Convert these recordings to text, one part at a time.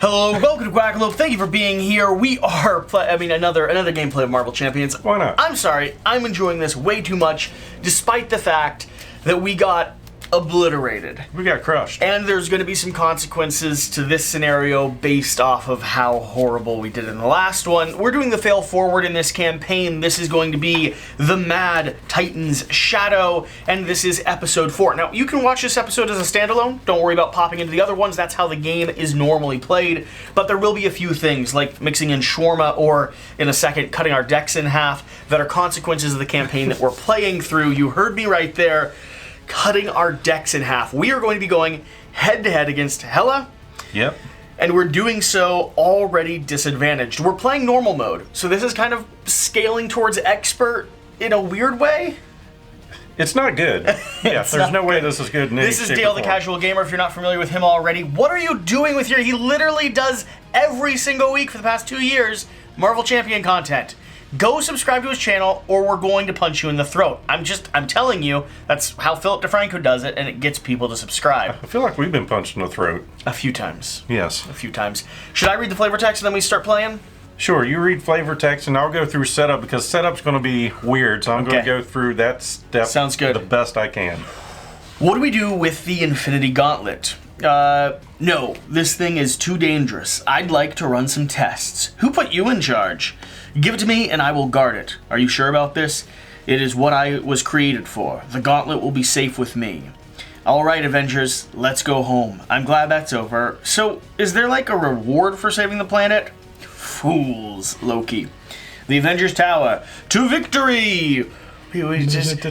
Hello, welcome to Quackalope. Thank you for being here. We are another gameplay of Marvel Champions. Why not? I'm sorry, I'm enjoying this way too much, despite the fact that we got obliterated. We got crushed. And there's going to be some consequences to this scenario based off of how horrible we did in the last one. We're doing the fail forward in this campaign. This is going to be the Mad Titan's Shadow, and this is episode 4. Now, you can watch this episode as a standalone. Don't worry about popping into the other ones. That's how the game is normally played. But there will be a few things, like mixing in shawarma or, in a second, cutting our decks in half, that are consequences of the campaign that we're playing through. You heard me right there. Cutting our decks in half. We are going to be going head-to-head against Hela. Yep. And we're doing so already disadvantaged. We're playing normal mode, so this is kind of scaling towards expert in a weird way. It's not good. Yeah, there's no way this is good in any This is shape or Dale the form. Casual Gamer, if you're not familiar with him already. What are you doing with your... He literally does every single week for the past 2 years Marvel Champion content. Go subscribe to his channel, or we're going to punch you in the throat. I'm telling you, that's how Philip DeFranco does it, and it gets people to subscribe. I feel like we've been punched in the throat. A few times. Yes. A few times. Should I read the flavor text and then we start playing? Sure, you read flavor text, and I'll go through setup, because setup's going to be weird, so I'm going to go through that step. Sounds good. The best I can. What do we do with the Infinity Gauntlet? No, this thing is too dangerous. I'd like to run some tests. Who put you in charge? Give it to me and I will guard it. Are you sure about this? It is what I was created for. The gauntlet will be safe with me. Alright, Avengers, let's go home. I'm glad that's over. So, is there like a reward for saving the planet? Fools, Loki. The Avengers Tower. To victory! We did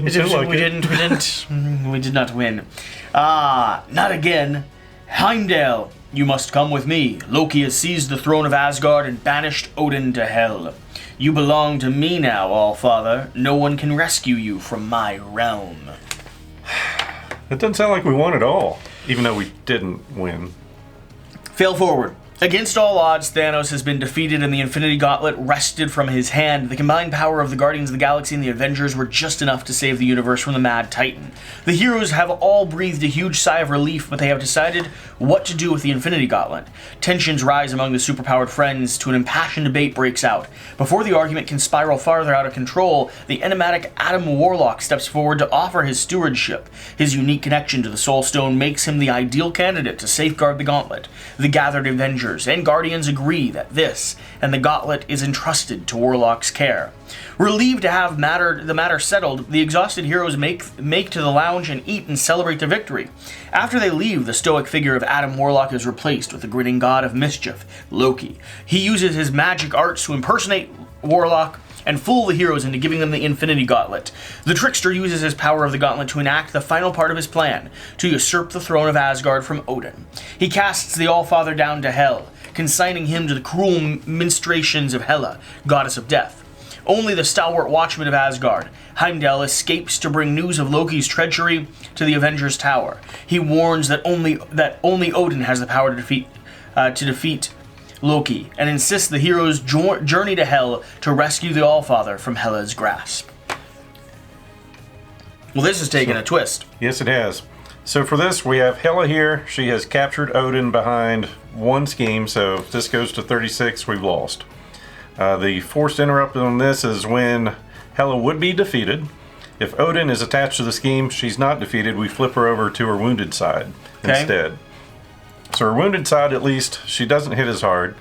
not win. Not again. Heimdall, you must come with me. Loki has seized the throne of Asgard and banished Odin to hell. You belong to me now, All-Father. No one can rescue you from my realm. It doesn't sound like we won at all, even though we didn't win. Fail forward. Against all odds, Thanos has been defeated and the Infinity Gauntlet wrested from his hand. The combined power of the Guardians of the Galaxy and the Avengers were just enough to save the universe from the Mad Titan. The heroes have all breathed a huge sigh of relief, but they have decided what to do with the Infinity Gauntlet. Tensions rise among the superpowered friends to an impassioned debate breaks out. Before the argument can spiral farther out of control, the enigmatic Adam Warlock steps forward to offer his stewardship. His unique connection to the Soul Stone makes him the ideal candidate to safeguard the Gauntlet. The gathered Avengers and Guardians agree that this and the Gauntlet is entrusted to Warlock's care. Relieved to have the matter settled, the exhausted heroes make to the lounge and eat and celebrate their victory. After they leave, the stoic figure of Adam Warlock is replaced with the grinning god of mischief, Loki. He uses his magic arts to impersonate Warlock and fool the heroes into giving them the Infinity Gauntlet. The trickster uses his power of the Gauntlet to enact the final part of his plan, to usurp the throne of Asgard from Odin. He casts the All-Father down to hell, consigning him to the cruel ministrations of Hela, goddess of death. Only the stalwart watchman of Asgard, Heimdall, escapes to bring news of Loki's treachery to the Avengers Tower. He warns that only Odin has the power to defeat Loki, and insists the heroes journey to Hell to rescue the All-Father from Hela's grasp. Well, this has taken a twist. Yes, it has. So for this, we have Hela here. She has captured Odin behind one scheme, so if this goes to 36, we've lost. The forced interrupt on this is when Hela would be defeated. If Odin is attached to the scheme, she's not defeated. We flip her over to her wounded side instead. So her wounded side, at least, she doesn't hit as hard.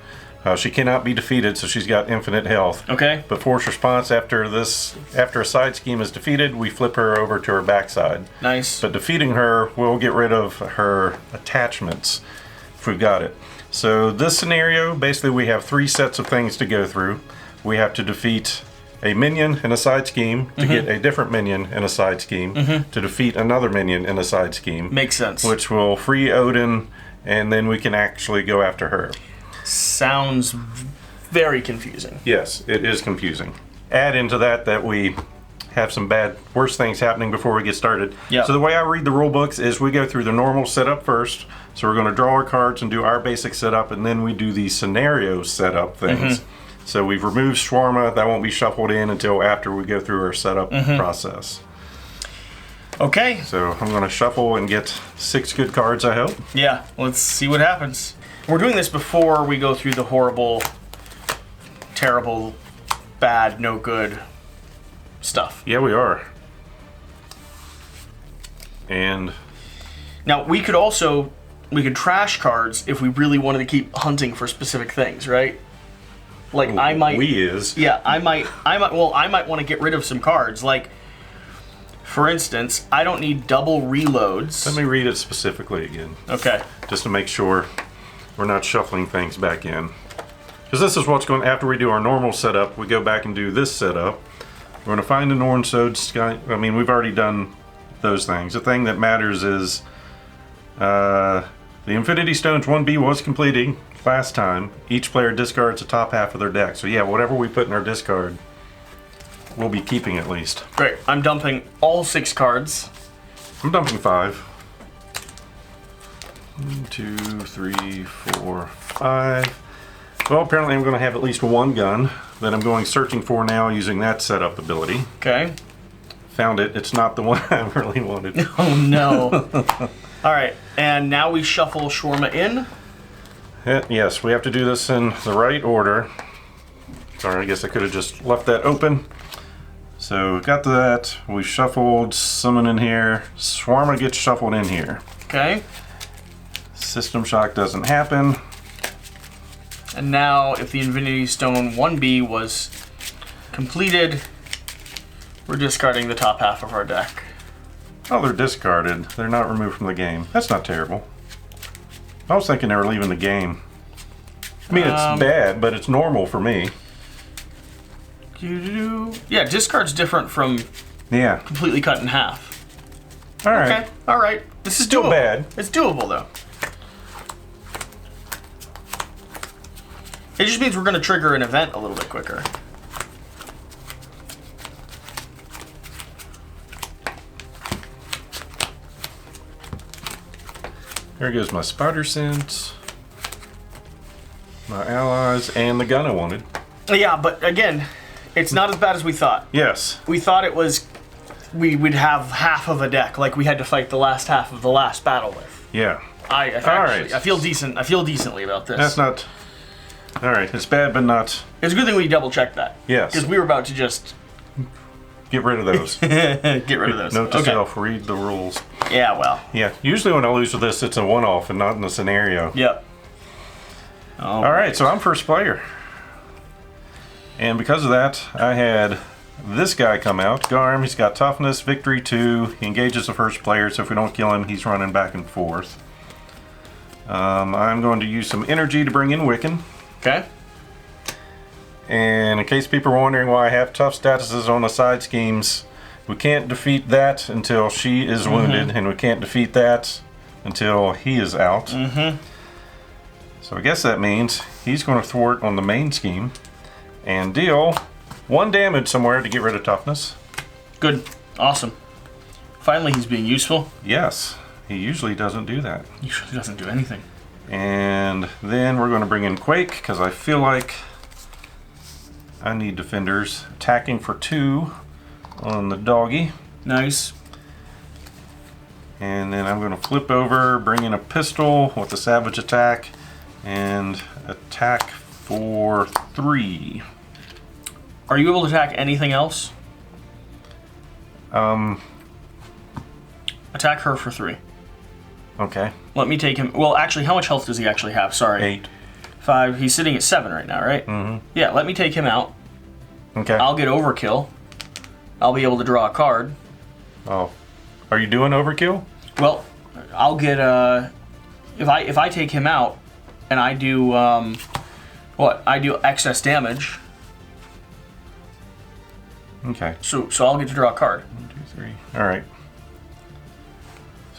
She cannot be defeated, so she's got infinite health. Okay. But force response after a side scheme is defeated, we flip her over to her backside. Nice. But defeating her, we'll get rid of her attachments if we've got it. So this scenario, basically we have 3 sets of things to go through. We have to defeat a minion in a side scheme to get a different minion in a side scheme to defeat another minion in a side scheme. Makes sense. Which will free Odin, and then we can actually go after her. Sounds very confusing. Yes, it is confusing. Add into that we have some worse things happening before we get started. Yep. So the way I read the rule books is we go through the normal setup first. So we're going to draw our cards and do our basic setup, and then we do the scenario setup things. So we've removed Shawarma. That won't be shuffled in until after we go through our setup process. Okay. So I'm going to shuffle and get 6 good cards, I hope. Yeah, let's see what happens. We're doing this before we go through the horrible, terrible, bad, no good stuff. Yeah, we are. And now we could trash cards if we really wanted to keep hunting for specific things, right? Like I might. Yeah, I might. Well, I might want to get rid of some cards. Like, for instance, I don't need double reloads. Let me read it specifically again. Okay. Just to make sure we're not shuffling things back in. Because this is what's going, after we do our normal setup, we go back and do this setup. We're going to find an orange sode sky. I mean, we've already done those things. The thing that matters is the Infinity Stones 1B was completing last time. Each player discards the top half of their deck. So yeah, whatever we put in our discard, we'll be keeping at least. Great. I'm dumping all 6 cards. I'm dumping 5. 1, 2, 3, 4, 5. Well, apparently I'm going to have at least one gun that I'm going searching for now using that setup ability. Okay. Found it. It's not the one I really wanted. Oh no. All right, and now we shuffle Shawarma in. Yes, we have to do this in the right order. Sorry, I guess I could have just left that open. So got that. We shuffled someone in here. Shawarma gets shuffled in here. Okay. System shock doesn't happen. And now, if the Infinity Stone 1B was completed, we're discarding the top half of our deck. Oh, they're discarded. They're not removed from the game. That's not terrible. I was thinking they were leaving the game. I mean, it's bad, but it's normal for me. Yeah, discard's different from completely cut in half. All right. Okay, all right. This is still doable. Bad. It's doable, though. It just means we're going to trigger an event a little bit quicker. There goes my spider sense, my allies, and the gun I wanted. Yeah, but again, it's not as bad as we thought. Yes. We thought it was, we'd have half of a deck, like we had to fight the last half of the last battle with. Yeah. I feel decent. I feel decently about this. That's not. All right. It's bad, but not. It's a good thing we double checked that. Yes. Because we were about to just get rid of those. Get rid of those. Note to self: read the rules. Yeah. Well. Yeah. Usually when I lose with this, it's a one-off and not in the scenario. Yep. All right. So I'm first player, and because of that, I had this guy come out. Garm. He's got toughness, victory 2. He engages the first player, so if we don't kill him, he's running back and forth. I'm going to use some energy to bring in Wiccan. Okay. And in case people are wondering why I have tough statuses on the side schemes, we can't defeat that until she is wounded, and we can't defeat that until he is out. So I guess that means he's going to thwart on the main scheme and deal 1 damage somewhere to get rid of toughness. Good. Awesome. Finally, he's being useful. Yes. He usually doesn't do that. He usually doesn't do anything. And then we're going to bring in Quake, because I feel like I need defenders. Attacking for 2 on the doggy. Nice. And then I'm going to flip over, bring in a pistol with a savage attack, and attack for 3. Are you able to attack anything else? Attack her for 3. Okay. Let me take him. Well, actually, how much health does he actually have? Sorry. 8. 5. He's sitting at 7 right now, right? Yeah, let me take him out. Okay. I'll get overkill. I'll be able to draw a card. Oh. Are you doing overkill? Well, I'll get if I take him out and I do I do excess damage. Okay. So I'll get to draw a card. 1, 2, 3. All right.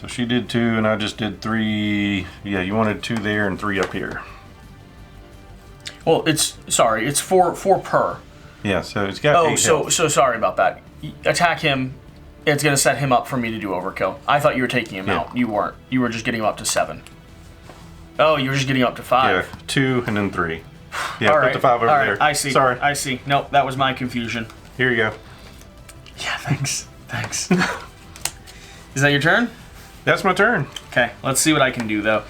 So she did 2, and I just did 3. Yeah, you wanted 2 there and 3 up here. Well, it's 4 per. Yeah, so it's got 8 health. So sorry about that. Attack him. It's gonna set him up for me to do overkill. I thought you were taking him out. You weren't. You were just getting him up to 7. Oh, you were just getting him up to 5. Yeah, 2 and then 3. Yeah, all put right. the 5 over there. I see. Sorry. I see. Nope, that was my confusion. Here you go. Yeah, thanks. Thanks. Is that your turn? That's my turn. Okay, let's see what I can do, though.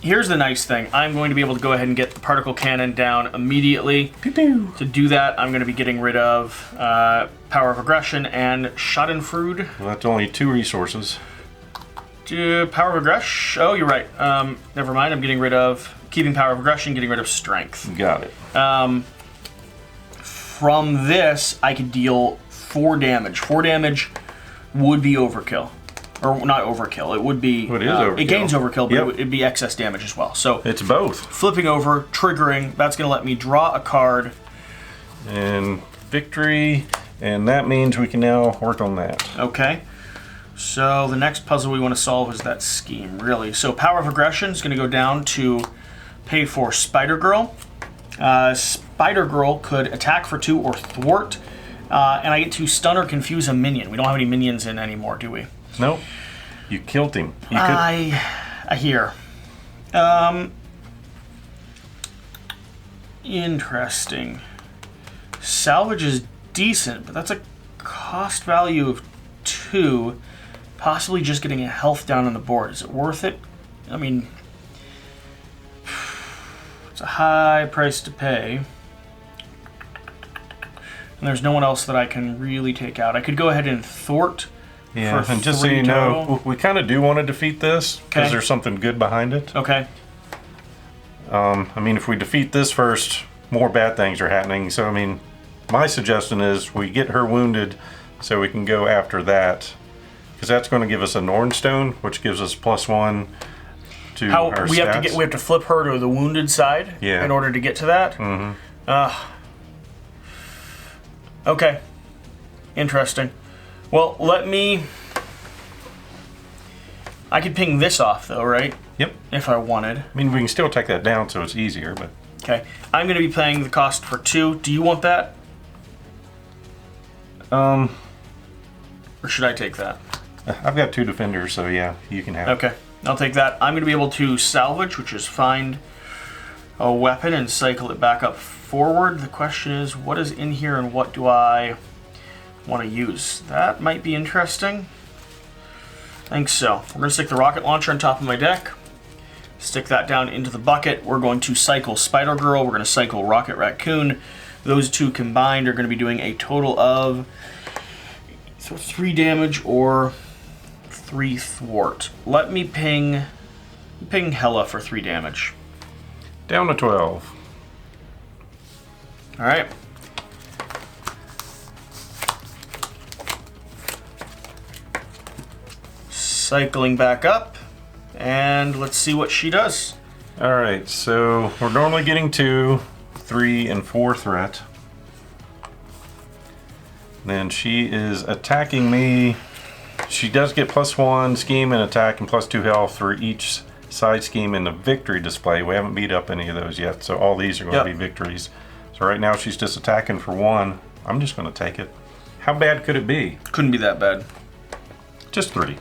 here's the nice thing. I'm going to be able to go ahead and get the particle cannon down immediately. Pew pew. To do that, I'm going to be getting rid of power of aggression and schadenfreude. Well, that's only 2 resources. Power of aggression. Oh, you're right. Never mind. I'm getting rid of keeping power of aggression, getting rid of strength. Got it. From this, I could deal 4 damage. 4 damage would be overkill. Or not overkill. It would be... It is overkill. It gains overkill, but Yep. it'd be excess damage as well. So It's both. flipping over, triggering, that's going to let me draw a card. And victory. And that means we can now work on that. Okay. So the next puzzle we want to solve is that scheme, really. So power of aggression is going to go down to pay for Spider-Girl. Spider-Girl could attack for 2 or thwart. And I get to stun or confuse a minion. We don't have any minions in anymore, do we? Nope. You killed him. You could... I hear. Interesting. Salvage is decent, but that's a cost value of 2. Possibly just getting a health down on the board. Is it worth it? I mean, it's a high price to pay. And there's no one else that I can really take out. I could go ahead and thwart. Yeah, for and just so 3 you know, total. we kind of do want to defeat this because Okay. there's something good behind it. Okay. I mean, if we defeat this first, more bad things are happening. So, I mean, my suggestion is we get her wounded so we can go after that. Because that's going to give us a Norn Stone, which gives us +1 to How our we stats. have to flip her to the wounded side Yeah. in order to get to that? Mm-hmm. Okay. Interesting. Well, I could ping this off, though, right? Yep. If I wanted. I mean, we can still take that down so it's easier, but... Okay. I'm going to be paying the cost for 2. Do you want that? Or should I take that? I've got 2 defenders, so yeah, you can have it. Okay. I'll take that. I'm going to be able to salvage, which is find a weapon and cycle it back up forward. The question is, what is in here and what do I want to use? That might be interesting. I think so. We're going to stick the rocket launcher on top of my deck. Stick that down into the bucket. We're going to cycle Spider-Girl. We're going to cycle Rocket Raccoon. Those 2 combined are going to be doing a total of 3 damage or 3 thwart. Let me ping Hella for 3 damage. Down to 12. All right. Cycling back up, and let's see what she does. All right, so we're normally getting 2, 3, and 4 threat. Then she is attacking me. She does get +1 scheme and attack and +2 health for each side scheme in the victory display. We haven't beat up any of those yet, so all these are going to be victories. So right now she's just attacking for 1. I'm just going to take it. How bad could it be? Couldn't be that bad. Just 3.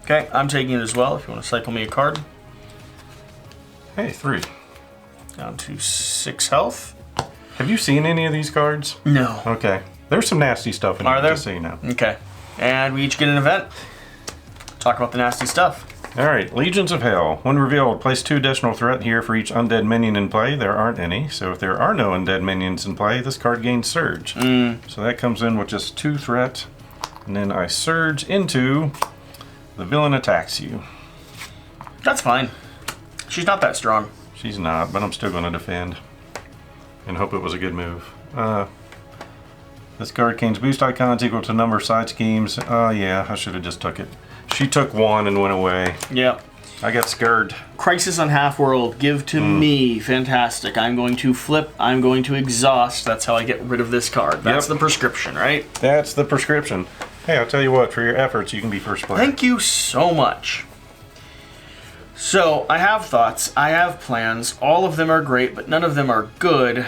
Okay, I'm taking it as well if you want to cycle me a card. Hey, 3. Down to 6 health. Have you seen any of these cards? No. Okay. There's some nasty stuff in Are here, there? just so you know. Okay. And we each get an event. Talk about the nasty stuff. Alright, Legions of Hell. When revealed, place 2 additional threat here for each undead minion in play. There aren't any, so if there are no undead minions in play, this card gains Surge. So that comes in with just 2 threat. And then I Surge into the villain attacks you. That's fine. She's not that strong. She's not, but I'm still going to defend. And hope it was a good move. This card gains boost icons equal to number of side schemes. Yeah, I should have just took it. She took 1 and went away. Yeah. I got scared. Crisis on Half-World. Give to me. Fantastic. I'm going to flip. I'm going to exhaust. That's how I get rid of this card. That's the prescription, right? That's the prescription. Hey, I'll tell you what, for your efforts, you can be first player. Thank you so much. So, I have thoughts. I have plans. All of them are great, but none of them are good.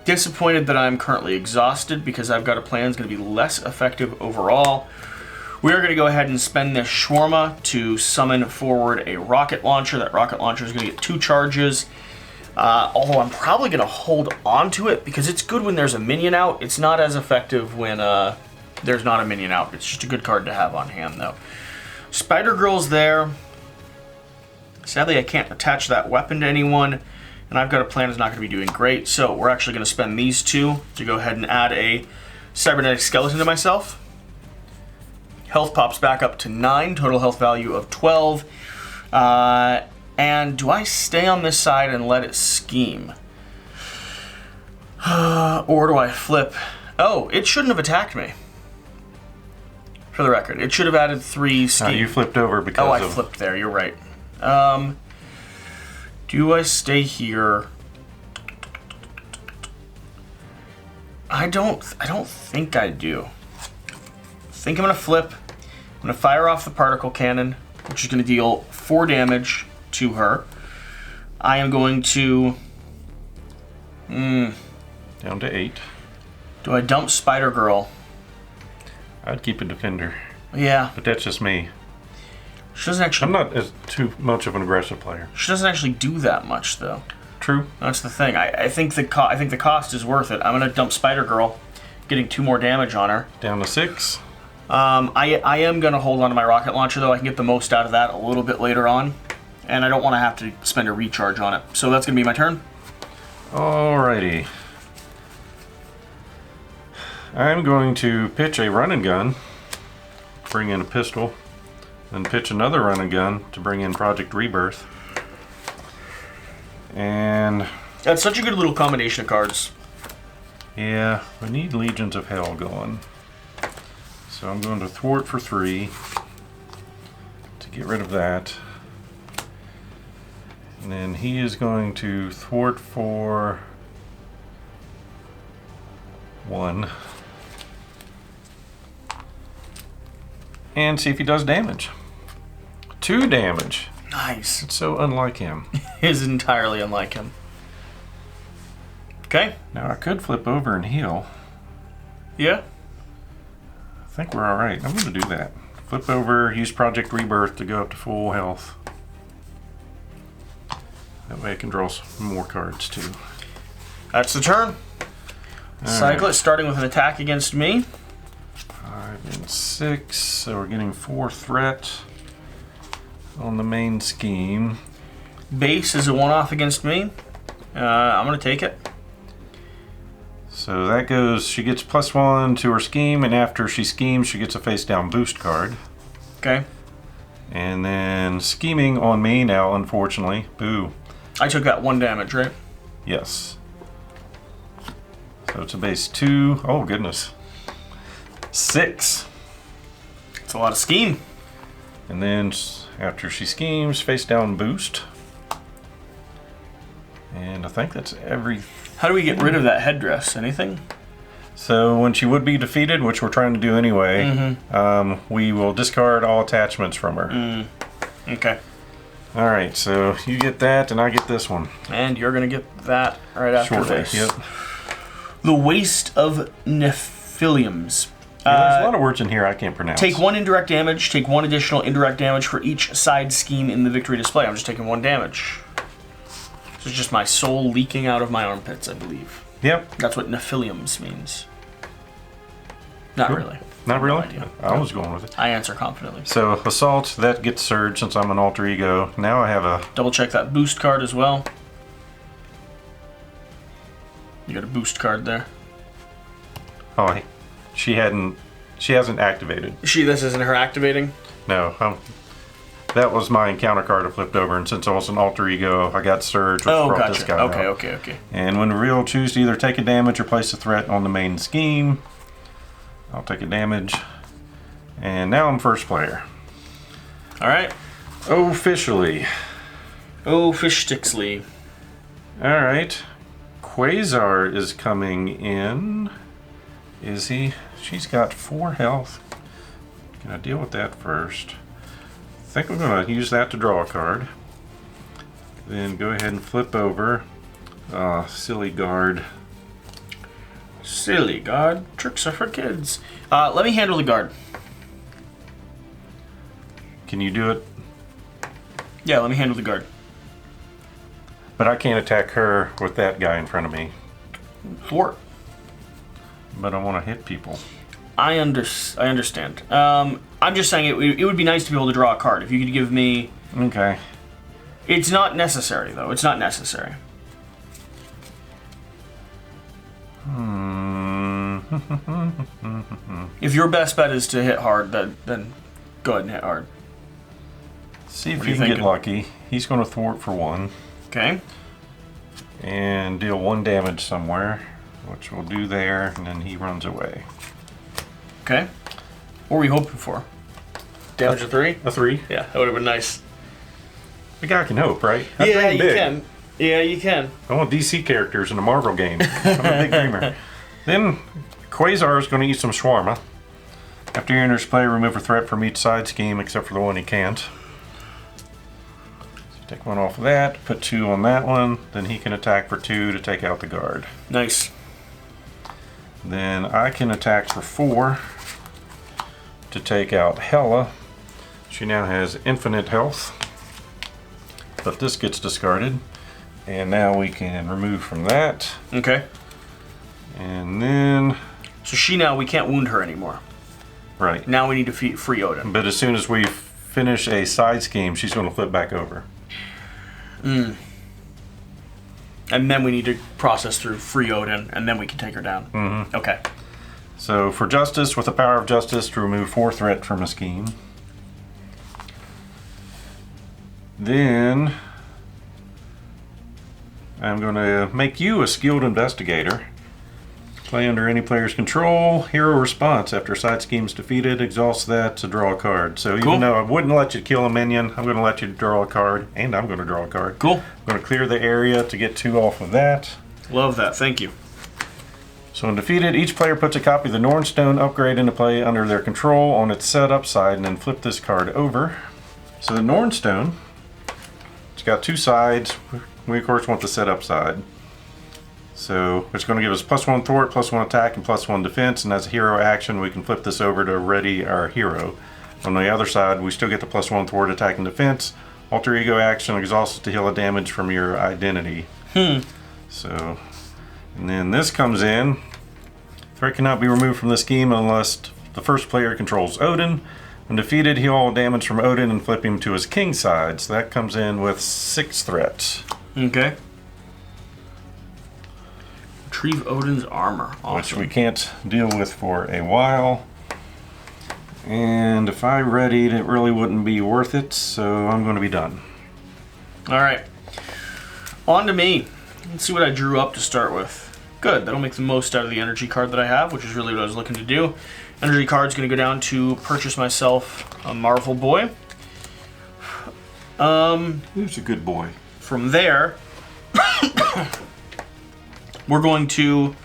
Disappointed that I'm currently exhausted because I've got a plan that's going to be less effective overall. We are going to go ahead and spend this shawarma to summon forward a rocket launcher. That rocket launcher is going to get 2 charges. Although I'm probably going to hold on to it because it's good when there's a minion out. It's not as effective when there's not a minion out. It's just a good card to have on hand, though. Spider-Girl's there. Sadly, I can't attach that weapon to anyone, and I've got a plan that's not going to be doing great, so we're actually going to spend these 2 to go ahead and add a cybernetic skeleton to myself. Health pops back up to 9, total health value of 12. And do I stay on this side and let it scheme? Or do I flip? Oh, it shouldn't have attacked me. For the record, it should have added 3 scheme. You flipped over because I flipped there, you're right. Do I stay here? I don't think I do. I think I'm gonna flip. I'm gonna fire off the particle cannon, which is gonna deal 4 damage to her. I am going to... Down to 8. Do I dump Spider-Girl? I'd keep a defender. Yeah. But that's just me. She doesn't actually... I'm not as too much of an aggressive player. She doesn't actually do that much, though. True. That's the thing. I think the cost is worth it. I'm gonna dump Spider-Girl, getting 2 more damage on her. Down to 6. I am gonna hold on to my rocket launcher, though. I can get the most out of that a little bit later on, and I don't want to have to spend a recharge on it. So that's gonna be my turn. Alrighty. I'm going to pitch a run and gun, bring in a pistol, then pitch another run and gun to bring in Project Rebirth. And that's such a good little combination of cards. Yeah, we need Legions of Hell going. So I'm going to thwart for 3 to get rid of that. And then he is going to thwart for 1. And see if he does damage. 2 damage. Nice. It's so unlike him. It is entirely unlike him. Okay. Now I could flip over and heal. Yeah. I think we're alright. I'm going to do that. Flip over, use Project Rebirth to go up to full health. That way I can draw some more cards too. That's the turn. Cycle it, starting with an attack against me. 5 and 6, so we're getting 4 threat on the main scheme. Base is a one-off against me. I'm going to take it. So that goes, she gets +1 to her scheme, and after she schemes, she gets a face-down boost card. Okay. And then scheming on me now, unfortunately. Boo. I took that 1 damage, right? Yes. So it's a base 2. Oh, goodness. 6. It's a lot of scheme. And then after she schemes, face-down boost. And I think that's everything. How do we get rid of that headdress? Anything? So when she would be defeated, which we're trying to do anyway, we will discard all attachments from her. Okay. All right, so you get that, and I get this one. And you're going to get that right after Shortly, this. yep. The Waste of Nephiliums. Yeah, there's a lot of words in here I can't pronounce. Take 1 indirect damage. Take 1 additional indirect damage for each side scheme in the victory display. I'm just taking 1 damage. This is just my soul leaking out of my armpits, I believe. Yep. That's what Nephiliums means. Not Cool. really. Not really? No idea. I was going with it. I answer confidently. So assault, that gets surge since I'm an alter ego. Now I have a... Double check that boost card as well. You got a boost card there. Oh, she hasn't activated. This isn't her activating? No, that was my encounter card I flipped over, and since I was an alter ego, I got surge, which brought this guy out. Okay. And when revealed, choose to either take a damage or place a threat on the main scheme. I'll take a damage. And now I'm first player. Alright. Officially. Oh, fish sticksly. Alright. Quasar is coming in. Is he? She's got 4 health. Can I deal with that first? I think we're going to use that to draw a card. Then go ahead and flip over. Silly guard. Silly guard. Tricks are for kids. Let me handle the guard. Can you do it? Yeah, let me handle the guard. But I can't attack her with that guy in front of me. Thwart. But I want to hit people. I understand. I'm just saying it would be nice to be able to draw a card. If you could give me... Okay. It's not necessary, though. It's not necessary. If your best bet is to hit hard, then go ahead and hit hard. See if you can get lucky. He's going to thwart for 1. Okay. And deal 1 damage somewhere, which we'll do there, and then he runs away. Okay. What were we hoping for? Damage of 3? A 3. Yeah, that would have been nice. The guy can hope, right? Yeah, you can. Yeah, you can. I want DC characters in a Marvel game. I'm a big dreamer. Then Quasar is going to eat some shawarma. After he enters play, remove a threat from each side scheme except for the one he can't. So take 1 off of that, put 2 on that one, then he can attack for 2 to take out the guard. Nice. Then I can attack for 4 to take out Hela. She now has infinite health, but this gets discarded. And now we can remove from that. Okay. And then... So we can't wound her anymore. Right. Now we need to free Odin. But as soon as we finish a side scheme, she's going to flip back over. And then we need to process through free Odin, and then we can take her down. Mm-hmm. Okay. So for justice, with the power of justice, to remove 4 threat from a scheme. Then... I'm going to make you a skilled investigator. Play under any player's control. Hero response. After a side scheme is defeated, exhaust that to draw a card. So even though I wouldn't let you kill a minion, I'm going to let you draw a card, and I'm going to draw a card. Cool. I'm going to clear the area to get 2 off of that. Love that. Thank you. So when defeated, each player puts a copy of the Nornstone upgrade into play under their control on its setup side, and then flip this card over. So the Nornstone, it's got 2 sides. We of course want the setup side. So it's going to give us +1 thwart, +1 attack, and +1 defense, and as a hero action we can flip this over to ready our hero. On the other side we still get the +1 thwart, attack, and defense. Alter ego action exhausts to heal a damage from your identity. So, and then this comes in. Threat cannot be removed from the scheme unless the first player controls Odin. When defeated, heal all damage from Odin and flip him to his king side. So that comes in with 6 threats. Okay. Retrieve Odin's armor. Awesome. Which we can't deal with for a while. And if I readied, it really wouldn't be worth it, so I'm going to be done. Alright. On to me. Let's see what I drew up to start with. Good, that'll make the most out of the energy card that I have, which is really what I was looking to do. Energy card's going to go down to purchase myself a Marvel Boy. Who's a good boy? From there, we're going to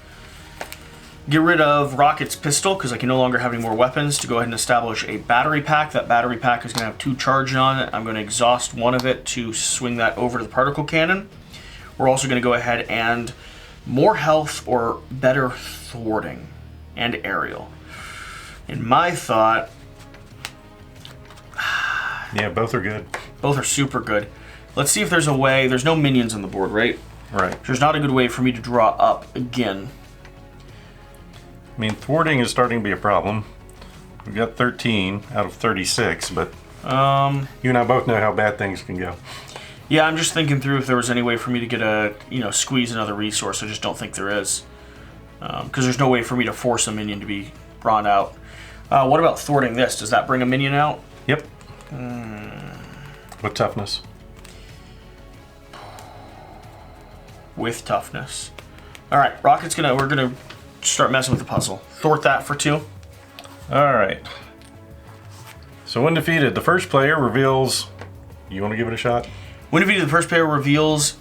get rid of Rocket's pistol because I can no longer have any more weapons, to go ahead and establish a battery pack. That battery pack is going to have 2 charges on it. I'm going to exhaust 1 of it to swing that over to the particle cannon. We're also going to go ahead and more health or better thwarting and aerial. In my thought... Yeah, both are good. Both are super good. Let's see if there's a way. There's no minions on the board, right? Right. There's not a good way for me to draw up again. I mean, thwarting is starting to be a problem. We've got 13 out of 36, but you and I both know how bad things can go. Yeah, I'm just thinking through if there was any way for me to get a, squeeze another resource. I just don't think there is. Because there's no way for me to force a minion to be brought out. What about thwarting this? Does that bring a minion out? Yep. With toughness. With toughness. Alright, we're gonna start messing with the puzzle. Thwart that for 2. Alright. So when defeated, the first player reveals... You want to give it a shot? When defeated, the first player reveals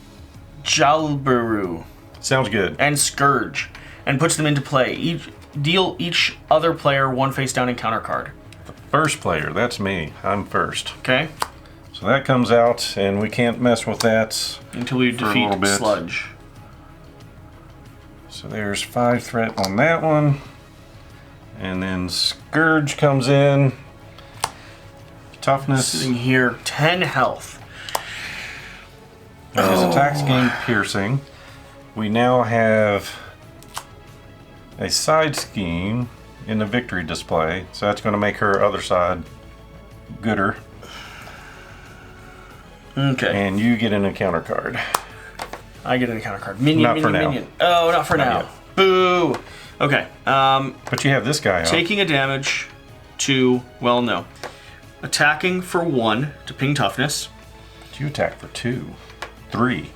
Jalberu Sounds good. and Scourge and puts them into play. Deal each other player 1 face down encounter card. First player, that's me. I'm first. Okay. So that comes out, and we can't mess with that Until we defeat Sludge. So there's 5 threat on that one. And then Scourge comes in. Toughness. Sitting here, 10 health. And his attacks gain piercing. We now have a side scheme in the victory display. So that's going to make her other side gooder. Okay. And you get an encounter card. I get an encounter card. Minion, Not minion, for now. minion. Oh, not for now. yet. Boo! Okay. But you have this guy out. Taking a damage to, well, no. Attacking for 1 to ping toughness. You attack for 2. 3.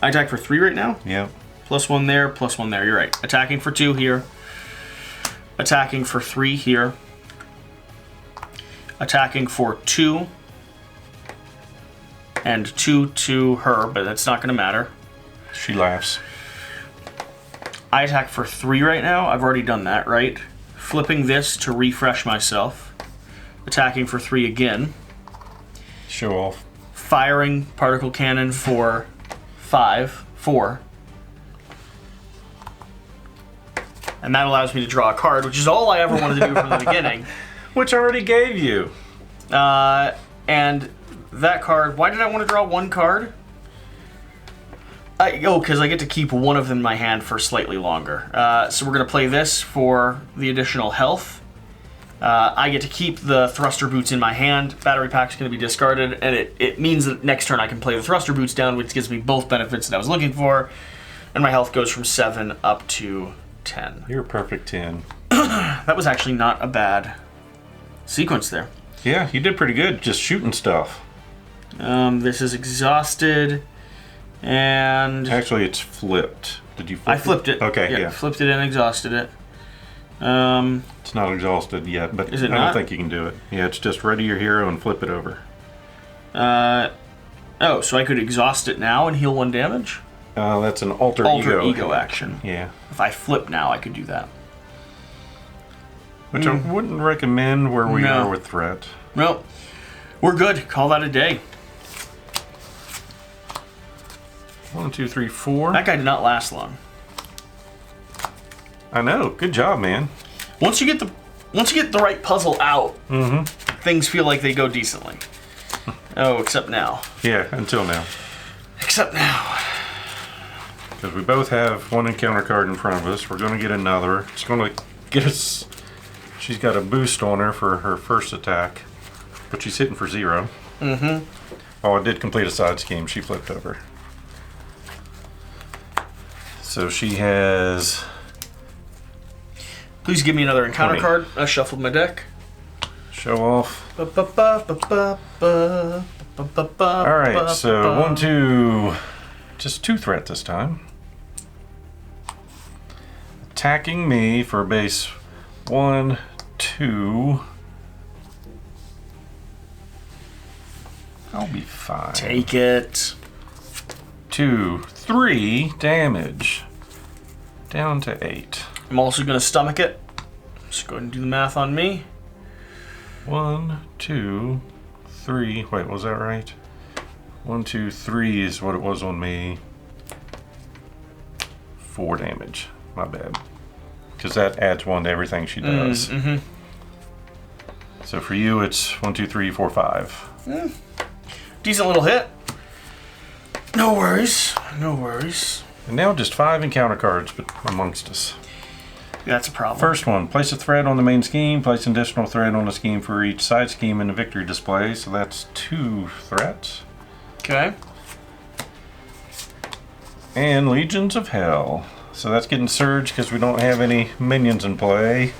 I attack for 3 right now? Yep. +1 there, +1 there. You're right. Attacking for 2 here. Attacking for 3 here. Attacking for 2. And 2 to her, but that's not going to matter. She laughs. I attack for 3 right now. I've already done that, right? Flipping this to refresh myself. Attacking for 3 again. Show off. Firing particle cannon for 4. And that allows me to draw a card, which is all I ever wanted to do from the beginning. Which I already gave you. And that card, why did I want to draw 1 card? Because I get to keep one of them in my hand for slightly longer. So we're going to play this for the additional health. I get to keep the thruster boots in my hand. Battery pack's going to be discarded, and it means that next turn I can play the thruster boots down, which gives me both benefits that I was looking for. And my health goes from 7 up to 10. You're a perfect 10. That was actually not a bad sequence there. Yeah, you did pretty good just shooting stuff. This is exhausted, and Actually, it's flipped. Did you flip I flipped it. Okay, yeah. Flipped it and exhausted it. It's not exhausted yet, but Is it I not? don't think you can do it. Yeah, it's just ready your hero and flip it over. Oh, so I could exhaust it now and heal 1 damage? That's an alter ego action. Yeah. If I flip now, I could do that. Which I wouldn't recommend where we No. are with threat. Well, we're good. Call that a day. 1, 2, 3, 4. That guy did not last long. I know. Good job, man. Once you get the right puzzle out, things feel like they go decently. Oh, except now. Yeah, until now. Except now. Because we both have 1 encounter card in front of us. We're going to get another. It's going to get us... She's got a boost on her for her first attack. But she's hitting for 0. Oh, I did complete a side scheme. She flipped over. So she has... Please give me another encounter 20. card. I shuffled my deck. Show off. Alright, Alright, so 1, 2... Just 2 threat this time. Attacking me for a base 1, 2... I'll be fine. Take it. 2, 3 damage. Down to 8. I'm also going to stomach it. Just go ahead and do the math on me. 1, 2, 3. Wait, was that right? 1, 2, 3 is what it was on me. 4 damage. My bad. Because that adds 1 to everything she does. So for you, it's 1, 2, 3, 4, 5. Decent little hit. No worries. No worries. And now just 5 encounter cards amongst us. That's a problem. First one, place a thread on the main scheme, place an additional thread on the scheme for each side scheme in the victory display. So that's 2 threats. Okay. And Legions of Hell. So that's getting surged because we don't have any minions in play.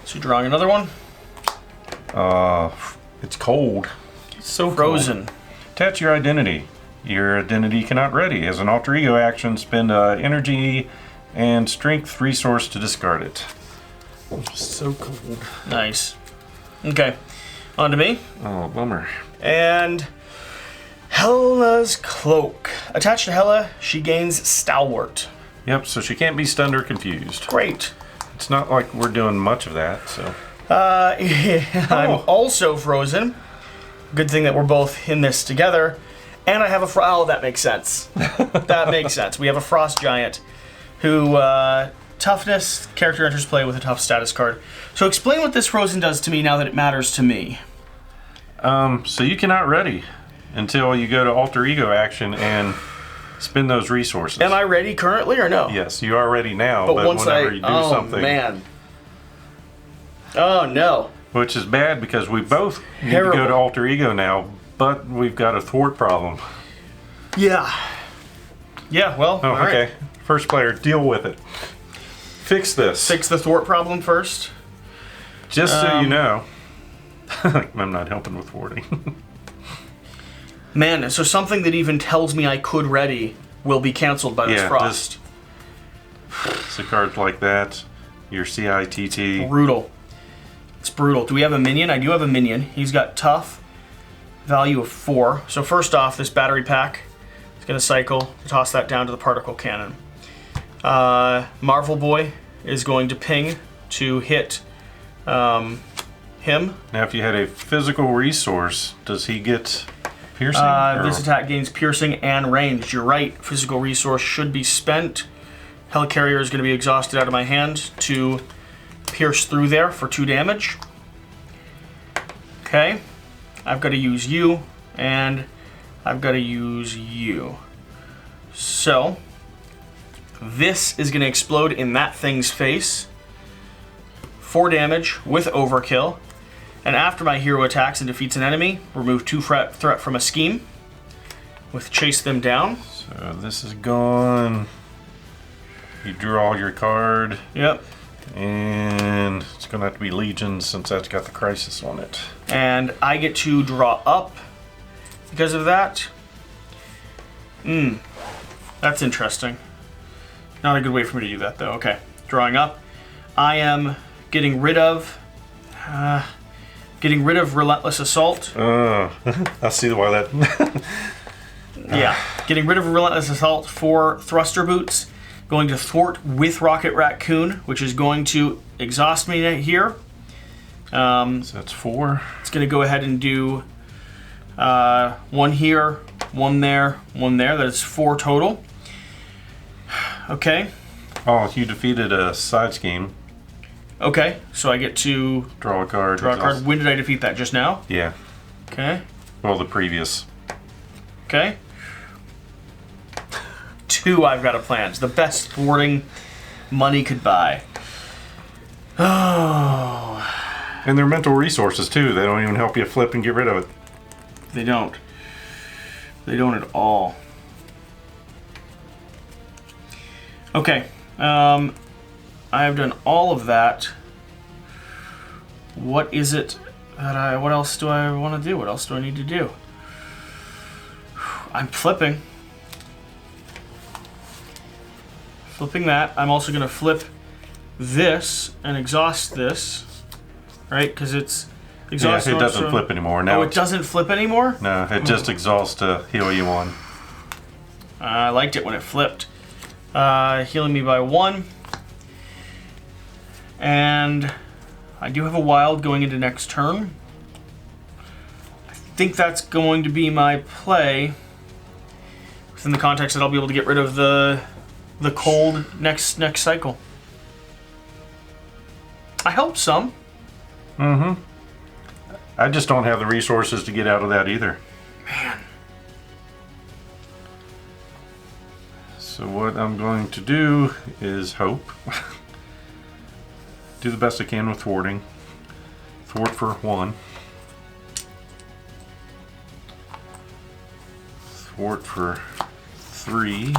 So you're drawing another one? It's cold. It's so frozen. Cold. Attach your identity. Your identity cannot ready. As an alter ego action, spend energy and strength resource to discard it. So cold. Nice. Okay. On to me. Oh, bummer. And Hela's Cloak. Attached to Hela, she gains Stalwart. Yep, so she can't be stunned or confused. Great. It's not like we're doing much of that, so. I'm also frozen. Good thing that we're both in this together. And I have a oh, that makes sense. That makes sense. We have a Frost Giant who, toughness, character enters play with a tough status card. So explain what this frozen does to me now that it matters to me. So you cannot ready until you go to alter ego action and spend those resources. Am I ready currently or no? Yes, you are ready now, But but once whenever you do oh something. man. Oh no. Which is bad because we both need to go to alter ego now, but we've got a thwart problem. Yeah. Yeah, well, Oh, all right. okay. First player, deal with it. Fix this. Fix the thwart problem first. Just so you know, I'm not helping with thwarting. Man, so something that even tells me I could ready will be canceled by this frost. So cards like that, your CITT. Brutal. It's brutal. Do we have a minion? I do have a minion. He's got tough, value of 4. So first off, this battery pack is going to cycle to toss that down to the particle cannon. Marvel Boy is going to ping to hit him. Now, if you had a physical resource, does he get piercing? This attack gains piercing and range. You're right. Physical resource should be spent. Helicarrier is going to be exhausted out of my hand to pierce through there for 2 damage. Okay. I've got to use you, and I've got to use you. So, this is going to explode in that thing's face. 4 damage with overkill. And after my hero attacks and defeats an enemy, remove 2 threat from a scheme with chase them down. So this is gone. You draw your card. Yep. And it's going to have to be Legion since that's got the crisis on it. And I get to draw up because of that. That's interesting. Not a good way for me to do that, though. Okay. Drawing up. I am getting rid of Relentless Assault. I see why that... Yeah. Getting rid of Relentless Assault for Thruster Boots. Going to thwart with Rocket Raccoon, which is going to exhaust me here. So that's 4. It's going to go ahead and do 1 here, 1 there, 1 there. That is 4 total. Okay. Oh, you defeated a side scheme. Okay, so I get to Draw a card. draw a card. When did I defeat that? Just now? Yeah. Okay. Well, the previous. Okay. 2 I've got a plan. It's the best thwarting money could buy. Oh. And they're mental resources, too. They don't even help you flip and get rid of it. They don't. They don't at all. Okay. I have done all of that. What is it that what else do I want to do? What else do I need to do? I'm flipping. Flipping that. I'm also going to flip this and exhaust this. Right? Because it's exhaust. Yeah, it doesn't flip anymore. Now oh, it doesn't flip anymore? No, it just exhausts to heal you 1. I liked it when it flipped. Healing me by 1. And I do have a wild going into next turn. I think that's going to be my play. Within the context that I'll be able to get rid of the cold next cycle. I hope some. Mm-hmm. I just don't have the resources to get out of that either. Man. So what I'm going to do is hope. Do the best I can with thwarting. Thwart for 1. Thwart for 3.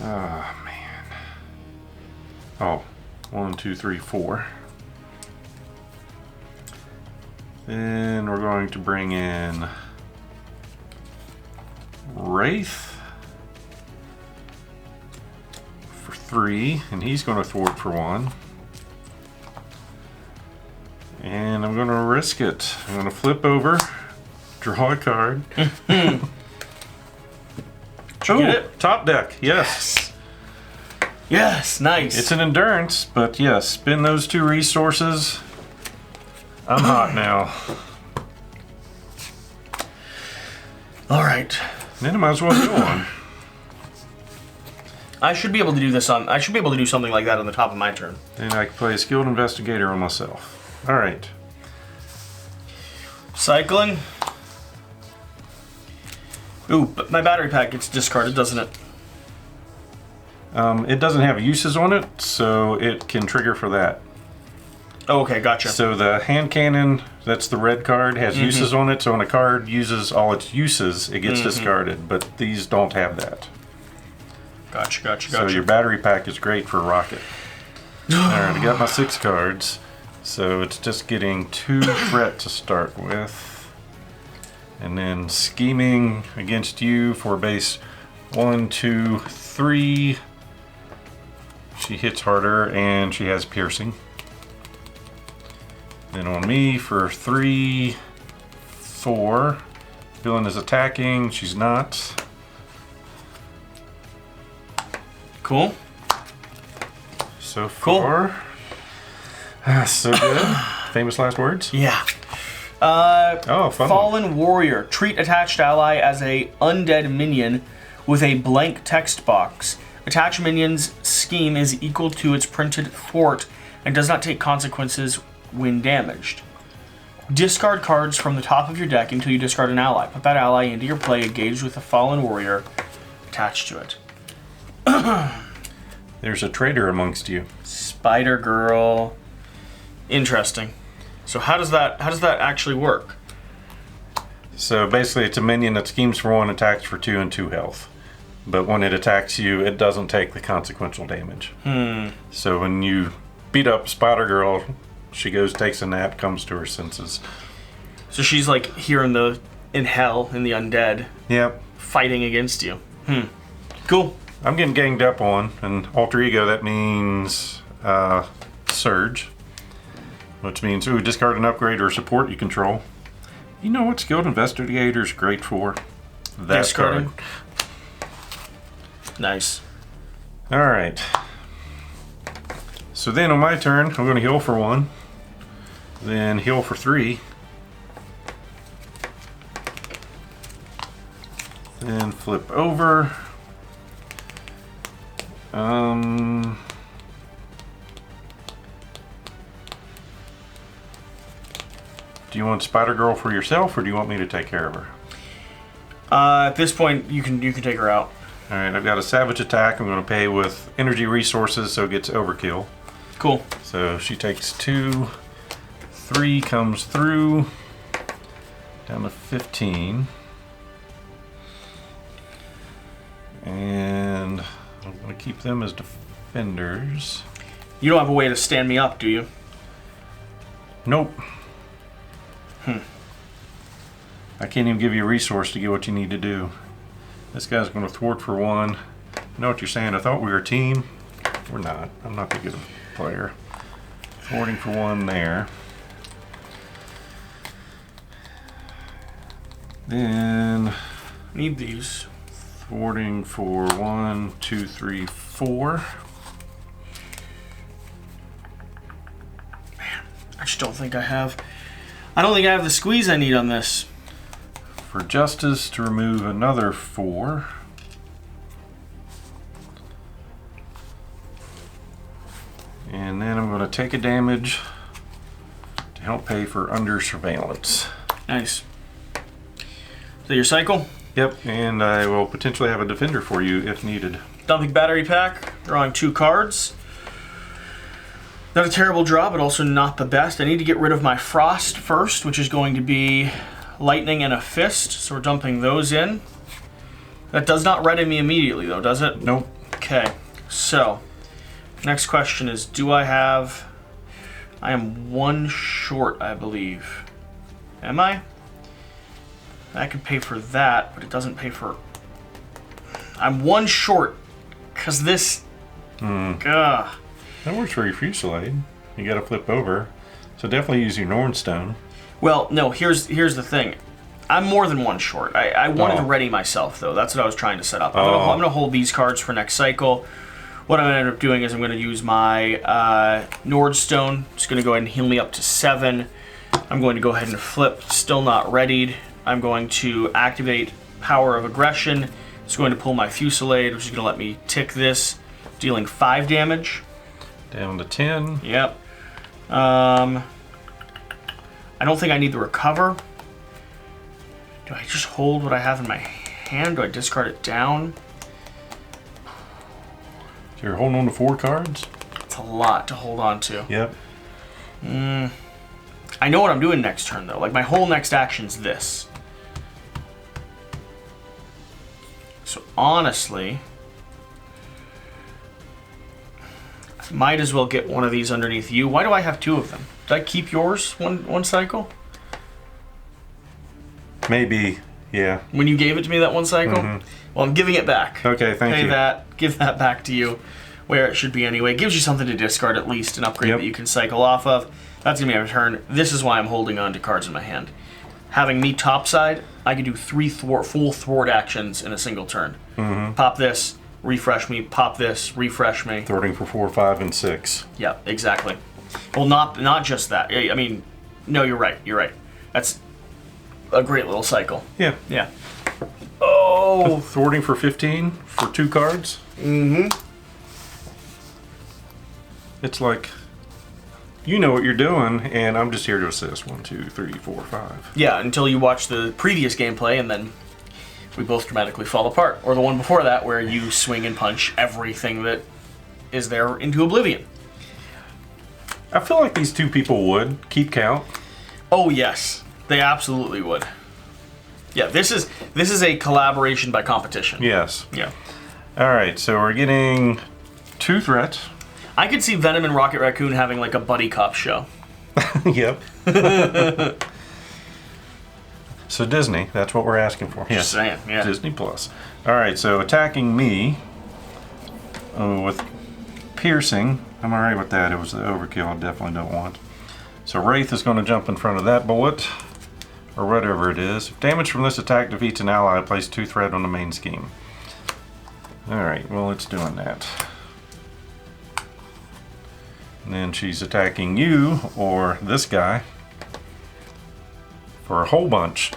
Oh, man. Oh, 1, 2, 3, 4. Then we're going to bring in Wraith for 3, and he's going to thwart for 1. And I'm going to risk it. I'm going to flip over, draw a card. Did you get it? Top deck, yes. Yes, nice. It's an endurance, but yes, spend those 2 resources. I'm hot now. All right. Then I might as well go on. I should be able to do this on. I should be able to do something like that on the top of my turn. Then I can play a skilled investigator on myself. All right. Cycling. Ooh, but my battery pack gets discarded, doesn't it? It doesn't have uses on it, so it can trigger for that. Oh, okay, gotcha. So the hand cannon, that's the red card, has uses on it. So when a card uses all its uses, it gets discarded. But these don't have that. Gotcha. So your battery pack is great for rocket. Alright, I got my 6 cards. So it's just getting 2 threat to start with. And then scheming against you for base 1, 2, 3. She hits harder and she has piercing. Then on me for 3, 4. Villain is attacking. She's not. Cool. So far. Cool. So good. Famous last words? Yeah. Oh, fun. Fallen Warrior. Treat attached ally as a undead minion with a blank text box. Attached minion's scheme is equal to its printed thwart and does not take consequences when damaged. Discard cards from the top of your deck until you discard an ally. Put that ally into your play engaged with a Fallen Warrior attached to it. There's a traitor amongst you. Spider Girl. Interesting. So how does that actually work? So basically it's a minion that schemes for 1, attacks for 2, and 2 health. But when it attacks you, it doesn't take the consequential damage. So when you beat up Spider Girl, she goes, takes a nap, comes to her senses. So she's like here in hell, in the undead. Yep. Fighting against you. Cool. I'm getting ganged up on, and alter ego, that means surge. Which means, discard an upgrade or support you control. You know what Skilled Investigator's great for? That Discarding. card. Nice. Alright. So then on my turn, I'm going to heal for 1. Then heal for 3. Then flip over. Do you want Spider Girl for yourself, or do you want me to take care of her? At this point, you can take her out. All right, I've got a savage attack. I'm going to pay with energy resources, so it gets overkill. Cool. So she takes 2. 3 comes through. Down to 15. And I'm going to keep them as defenders. You don't have a way to stand me up, do you? Nope. I can't even give you a resource to get what you need to do. This guy's going to thwart for 1. I know what you're saying. I thought we were a team. We're not. I'm not that good of a player. Thwarting for 1 there. Then Need these. thwarting for 1, 2, 3, 4. Man, I just don't think I have. I don't think I have the squeeze I need on this. For justice to remove another 4. And then I'm going to take a damage to help pay for under surveillance. Nice. Is that your cycle? Yep, and I will potentially have a defender for you if needed. Dumping battery pack, drawing 2 cards. Not a terrible draw, but also not the best. I need to get rid of my frost first, which is going to be lightning and a fist, so we're dumping those in. That does not ready me immediately, though, does it? Nope. Okay, so next question is, do I have... I am 1 short, I believe. Am I? I could pay for that, but it doesn't pay for... I'm 1 short, because this... Ugh. That works for your fusillade. You gotta flip over. So definitely use your Nornstone. Well, no, here's the thing. I'm more than 1 short. I wanted to ready myself, though. That's what I was trying to set up. I'm going to hold these cards for next cycle. What I'm going to end up doing is I'm going to use my Nordstone. It's going to go ahead and heal me up to 7. I'm going to go ahead and flip. Still not readied. I'm going to activate Power of Aggression. It's going to pull my Fusillade, which is going to let me tick this, dealing 5 damage. Down to 10. Yep. I don't think I need the recover. Do I just hold what I have in my hand? Do I discard it down? So you're holding on to 4 cards? It's a lot to hold on to. Yep. I know what I'm doing next turn, though. Like, my whole next action's this. So, honestly, I might as well get one of these underneath you. Why do I have 2 of them? Did I keep yours one cycle? Maybe, yeah. When you gave it to me that one cycle? Mm-hmm. Well, I'm giving it back. Okay, thank you. Pay that, give that back to you, where it should be anyway. It gives you something to discard at least, an upgrade that you can cycle off of. That's going to be my turn. This is why I'm holding on to cards in my hand. Having me topside, I can do 3 full thwart actions in a single turn. Mm-hmm. Pop this, refresh me, pop this, refresh me. Thwarting for 4, 5, and 6. Yeah, exactly. Well, not just that. I mean, no, you're right. You're right. That's a great little cycle. Yeah. Yeah. Oh! Thwarting for 15 for 2 cards. Mm-hmm. It's like, you know what you're doing, and I'm just here to assist. 1, 2, 3, 4, 5. Yeah, until you watch the previous gameplay, and then we both dramatically fall apart. Or the one before that, where you swing and punch everything that is there into oblivion. I feel like these 2 people would keep count. Oh yes, they absolutely would. Yeah, this is a collaboration by competition. Yes. Yeah. All right, so we're getting 2 threats. I could see Venom and Rocket Raccoon having like a buddy cop show. Yep. So Disney, that's what we're asking for. Just saying, yeah. Disney Plus. All right, so attacking me with piercing. I'm all right with that. It was the overkill I definitely don't want. So Wraith is going to jump in front of that bullet, or whatever it is. If damage from this attack defeats an ally, place 2 threat on the main scheme. All right, well, it's doing that. And then she's attacking you, or this guy, for a whole bunch.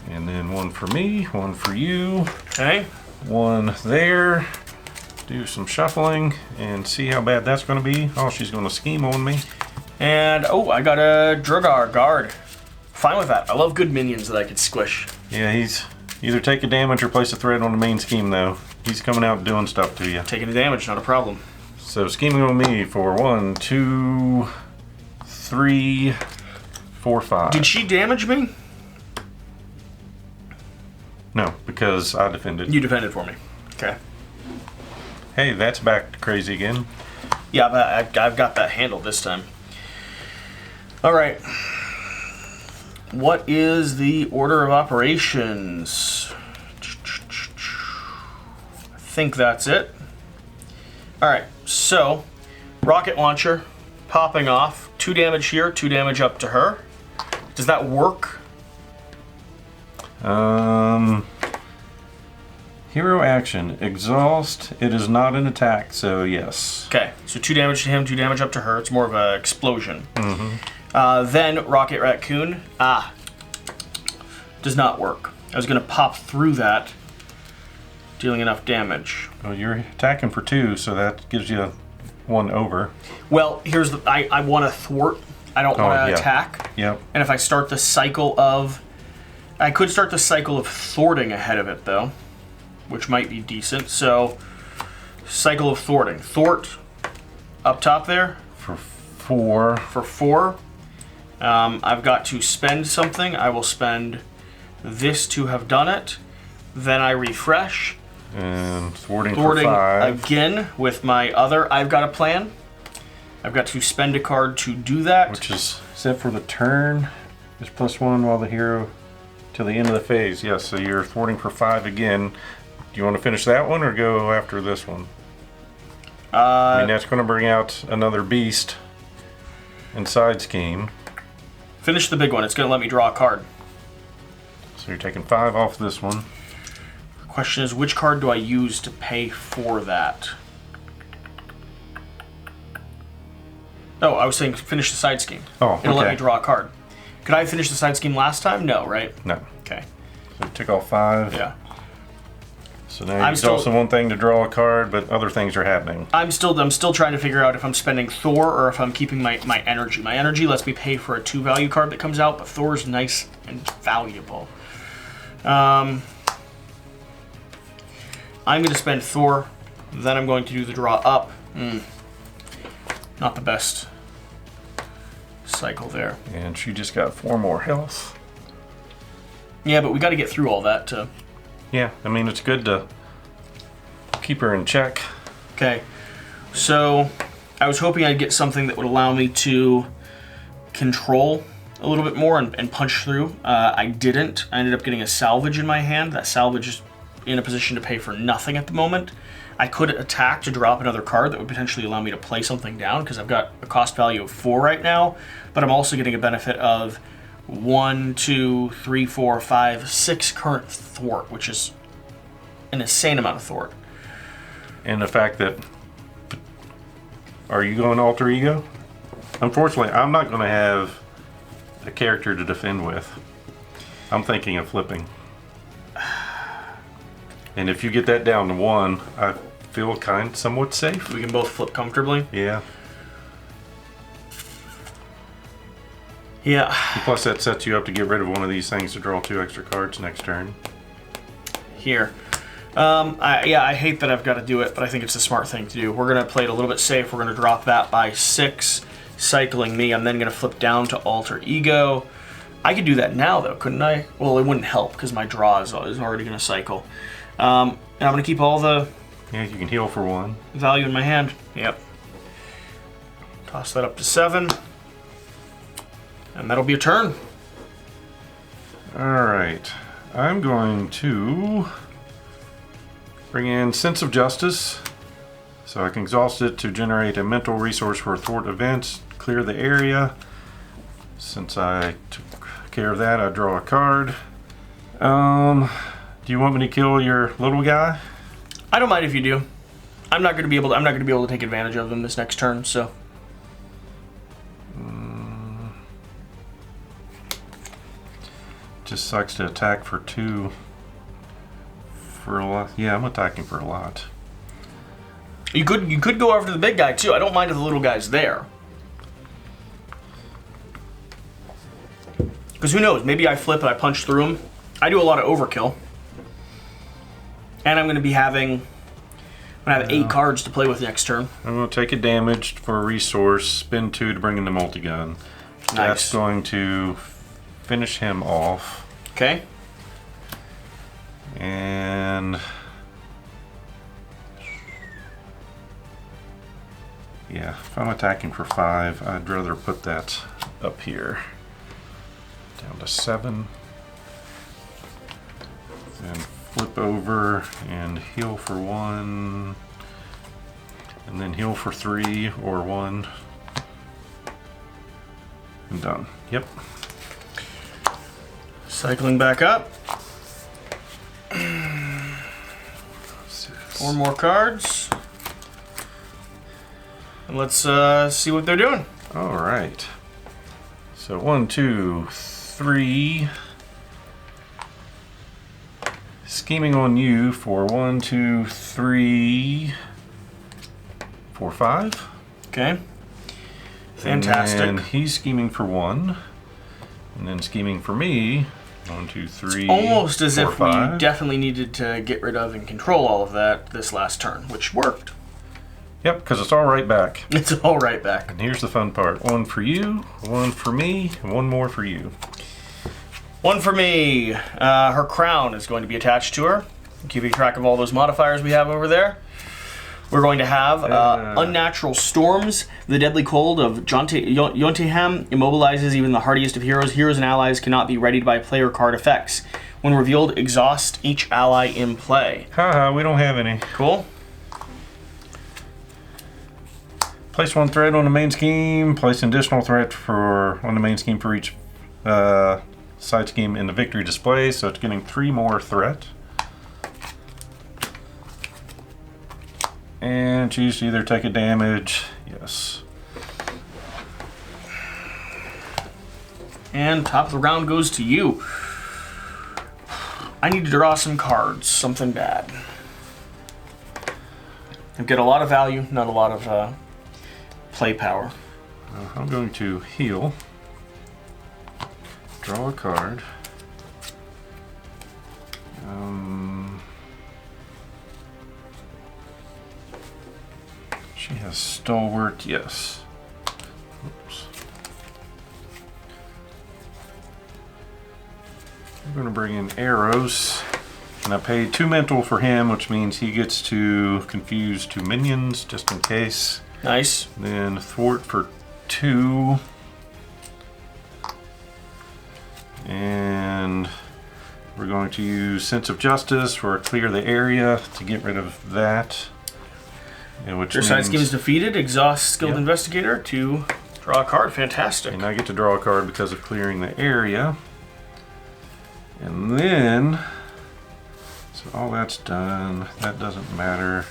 And then 1 for me, 1 for you. Okay. 1 there. Do some shuffling and see how bad that's going to be. Oh, she's going to scheme on me. And, oh, I got a Drogar guard. Fine with that. I love good minions that I could squish. Yeah, he's either take a damage or place a threat on the main scheme, though. He's coming out doing stuff to you. Taking the damage, not a problem. So scheming on me for 1, 2, 3, 4, 5. Did she damage me? No, because I defended. You defended for me. Okay. Hey, that's back to crazy again. Yeah, but I've got that handled this time. All right. What is the order of operations? I think that's it. All right, so rocket launcher popping off. 2 damage here, 2 damage up to her. Does that work? Hero action. Exhaust. It is not an attack, so yes. Okay, so 2 damage to him, 2 damage up to her. It's more of an explosion. Mm-hmm. Then Rocket Raccoon. Does not work. I was going to pop through that, dealing enough damage. Well, you're attacking for 2, so that gives you 1 over. Well, here's the... I want to thwart. I don't want to attack. Yep. And if I start the cycle of... I could start the cycle of thwarting ahead of it, though, which might be decent. So, cycle of thwarting. Thwart up top there. For 4. For 4. I've got to spend something. I will spend this to have done it. Then I refresh. And thwarting for 5. Again with my other. I've got a plan. I've got to spend a card to do that. Which is set for the turn. Is +1 while the hero till the end of the phase. Yes, so you're thwarting for 5 again. Do you want to finish that one or go after this one? I mean, that's going to bring out another beast and side scheme. Finish the big one. It's going to let me draw a card. So you're taking 5 off this one. The question is, which card do I use to pay for that? Oh, I was saying finish the side scheme. Oh, It'll let okay. me draw a card. Could I finish the side scheme last time? No, right? No. Okay. So you took off 5. Yeah. So now it's also one thing to draw a card, but other things are happening. I'm still trying to figure out if I'm spending Thor or if I'm keeping my energy. My energy lets me pay for a 2 value card that comes out, but Thor's nice and valuable. I'm going to spend Thor. Then I'm going to do the draw up. Not the best cycle there. And she just got 4 more health. Yeah, but we got to get through all that to... Yeah, I mean, it's good to keep her in check. Okay, so I was hoping I'd get something that would allow me to control a little bit more and punch through. I didn't. I ended up getting a salvage in my hand. That salvage is in a position to pay for nothing at the moment. I could attack to drop another card that would potentially allow me to play something down because I've got a cost value of 4 right now, but I'm also getting a benefit of 1, 2, 3, 4, 5, 6 current thwart, which is an insane amount of thwart. And the fact that, are you going alter ego? Unfortunately, I'm not going to have a character to defend with. I'm thinking of flipping. And if you get that down to 1, I feel somewhat safe. We can both flip comfortably. Yeah. Yeah. Plus that sets you up to get rid of one of these things to draw 2 extra cards next turn. Here. I hate that I've got to do it, but I think it's a smart thing to do. We're going to play it a little bit safe. We're going to drop that by 6, cycling me. I'm then going to flip down to alter ego. I could do that now, though, couldn't I? Well, it wouldn't help because my draw is already going to cycle. And I'm going to keep all the... Yeah, you can heal for 1. Value in my hand. Yep. Toss that up to 7. And that'll be a turn. Alright. I'm going to bring in Sense of Justice. So I can exhaust it to generate a mental resource for thwart events. Clear the area. Since I took care of that, I draw a card. Do you want me to kill your little guy? I don't mind if you do. I'm not going to be able to take advantage of them this next turn, so. Just sucks to attack for 2. For a lot. Yeah, I'm attacking for a lot. You could go after the big guy too. I don't mind if the little guy's there. Because who knows? Maybe I flip and I punch through him. I do a lot of overkill. And I'm going to be having... I'm going to have 8 cards to play with next turn. I'm going to take a damage for a resource, spend 2 to bring in the multi-gun. Nice. That's going to finish him off. Okay. And... yeah, if I'm attacking for 5, I'd rather put that up here. Down to 7. And flip over and heal for 1. And then heal for 3 or 1. And done. Yep. Cycling back up. 4 more cards. And let's see what they're doing. All right. So 1, 2, 3. Scheming on you for 1, 2, 3, 4, 5. Okay. Fantastic. And he's scheming for 1. And then scheming for me. 1, 2, 3. It's almost as 4, if 5. we definitely needed to get rid of and control all of that this last turn, which worked. Yep, because it's all right back. It's all right back. And here's the fun part. 1 for you, 1 for me, and 1 more for you. 1 for me. Her crown is going to be attached to her. Keeping track of all those modifiers we have over there. We're going to have Unnatural Storms. The deadly cold of Yonteham immobilizes even the hardiest of heroes. Heroes and allies cannot be readied by player card effects. When revealed, exhaust each ally in play. Haha, we don't have any. Cool. Place 1 threat on the main scheme. Place an additional threat on the main scheme for each side scheme in the victory display. So it's getting 3 more threat. And choose to either take a damage. Yes. And top of the round goes to you. I need to draw some cards. Something bad. I've got a lot of value, not a lot of play power. I'm going to heal. Draw a card. She has stalwart, yes. Oops. We're going to bring in arrows. And I paid 2 mental for him, which means he gets to confuse 2 minions, just in case. Nice. Then thwart for 2. And we're going to use sense of justice for clear the area to get rid of that. And which Your side means, scheme is defeated. Exhaust skilled Yep. investigator to draw a card. Fantastic. and I get to draw a card because of clearing the area. And then, so all that's done. That doesn't matter.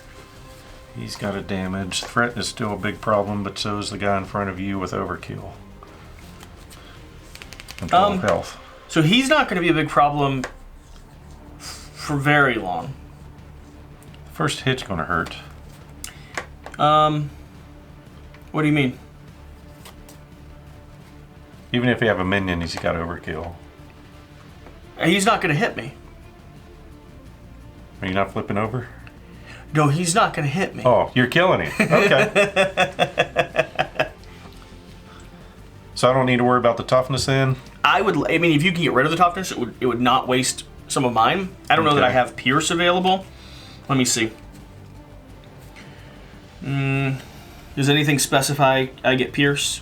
He's got a damage. Threat is still a big problem, but so is the guy in front of you with overkill. And 12 health. So he's not going to be a big problem for very long. First hit's gonna hurt. What do you mean? Even if you have a minion, he's got overkill. He's not going to hit me. Are you not flipping over? No, he's not going to hit me. Oh, you're killing him. Okay. So I don't need to worry about the toughness then? I mean, if you can get rid of the toughness, it would not waste some of mine. I don't know that I have Pierce available. Let me see. Does anything specify I get Pierce?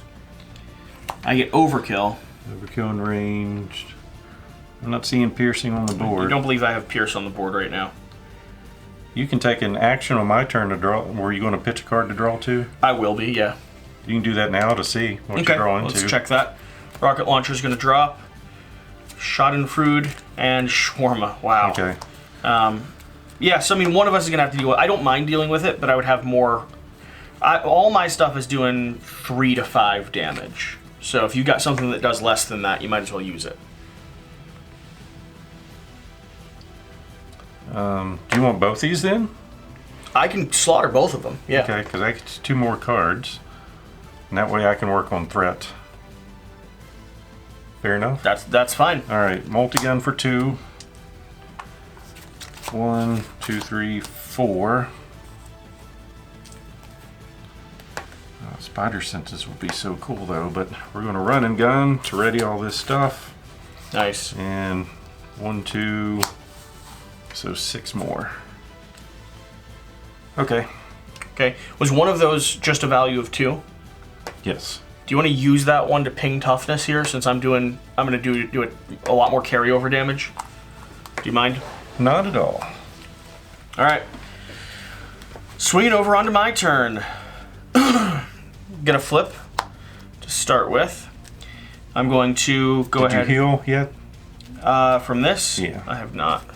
I get Overkill. Overkill and ranged. I'm not seeing piercing on the I board. don't believe I have Pierce on the board right now. You can take an action on my turn to draw. Were you going to pitch a card to draw to? I will be, yeah. You can do that now to see what Okay, you draw into. let's check that. Rocket launcher is going to drop. Schadenfreude and Shawarma. Wow. Okay. Yeah, so I mean, one of us is going to have to deal with it. I don't mind dealing with it, but I would have more. All my stuff is doing 3 to 5 damage. So if you got something that does less than that, you might as well use it. Do you want both these then? I can slaughter both of them. Yeah. Okay, because I get 2 more cards. And that way I can work on threat. Fair enough? That's fine. Alright, multi-gun for 2. 1, 2, 3, 4. Spider senses would be so cool though, but we're going to run and gun to ready all this stuff. Nice. And 1, 2, so 6 more. Okay. Okay. Was one of those just a value of 2? Yes. Do you want to use that one to ping toughness here, since I'm going to do it a lot more carryover damage? Do you mind? Not at all. All right. Swinging over onto my turn. Gonna flip to start with. I'm going to go ahead. Did you heal yet? From this? Yeah. I have not.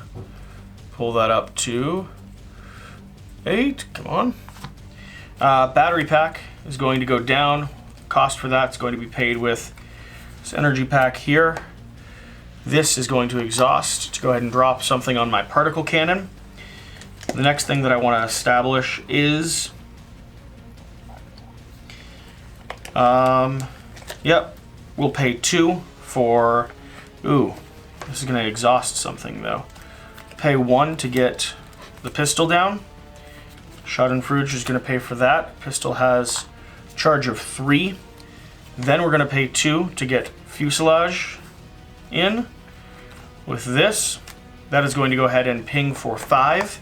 Pull that up to 8. Come on. Battery pack is going to go down. Cost for that is going to be paid with this energy pack here. This is going to exhaust to go ahead and drop something on my particle cannon. The next thing that I want to establish is yep, we'll pay 2 for, this is going to exhaust something though. Pay 1 to get the pistol down. Schadenfreude is going to pay for that. Pistol has charge of 3. Then we're going to pay 2 to get fuselage in. With this, that is going to go ahead and ping for 5.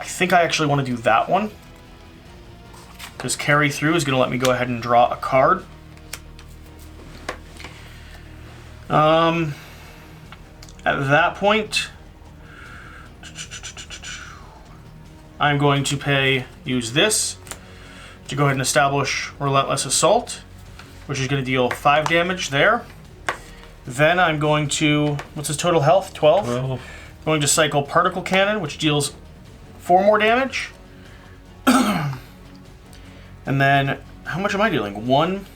I think I actually want to do that one, because carry through is going to let me go ahead and draw a card. At that point, I'm going to use this to go ahead and establish Relentless Assault, which is going to deal 5 damage there. Then I'm going to, what's his total health? 12? 12. Going to cycle Particle Cannon, which deals 4 more damage. And then, how much am I dealing? 1,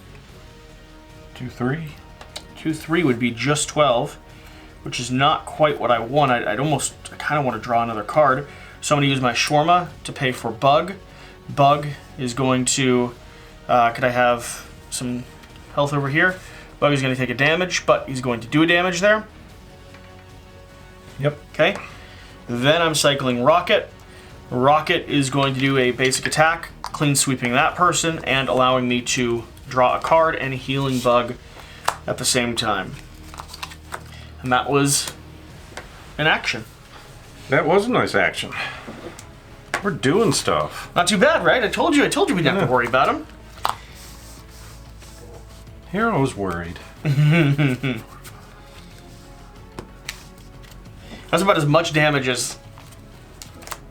2, 3. 2, 3 would be just 12, which is not quite what I want. I kind of want to draw another card. So I'm going to use my Shawarma to pay for Bug. Bug is going to, could I have some health over here? Bug is going to take a damage, but he's going to do a damage there. Yep. Okay. Then I'm cycling Rocket. Rocket is going to do a basic attack clean sweeping that person and allowing me to draw a card and a healing bug at the same time. And that was an action. That was a nice action. We're doing stuff. Not too bad, right? I told you we didn't have to worry about him. Hero's worried. That's about as much damage as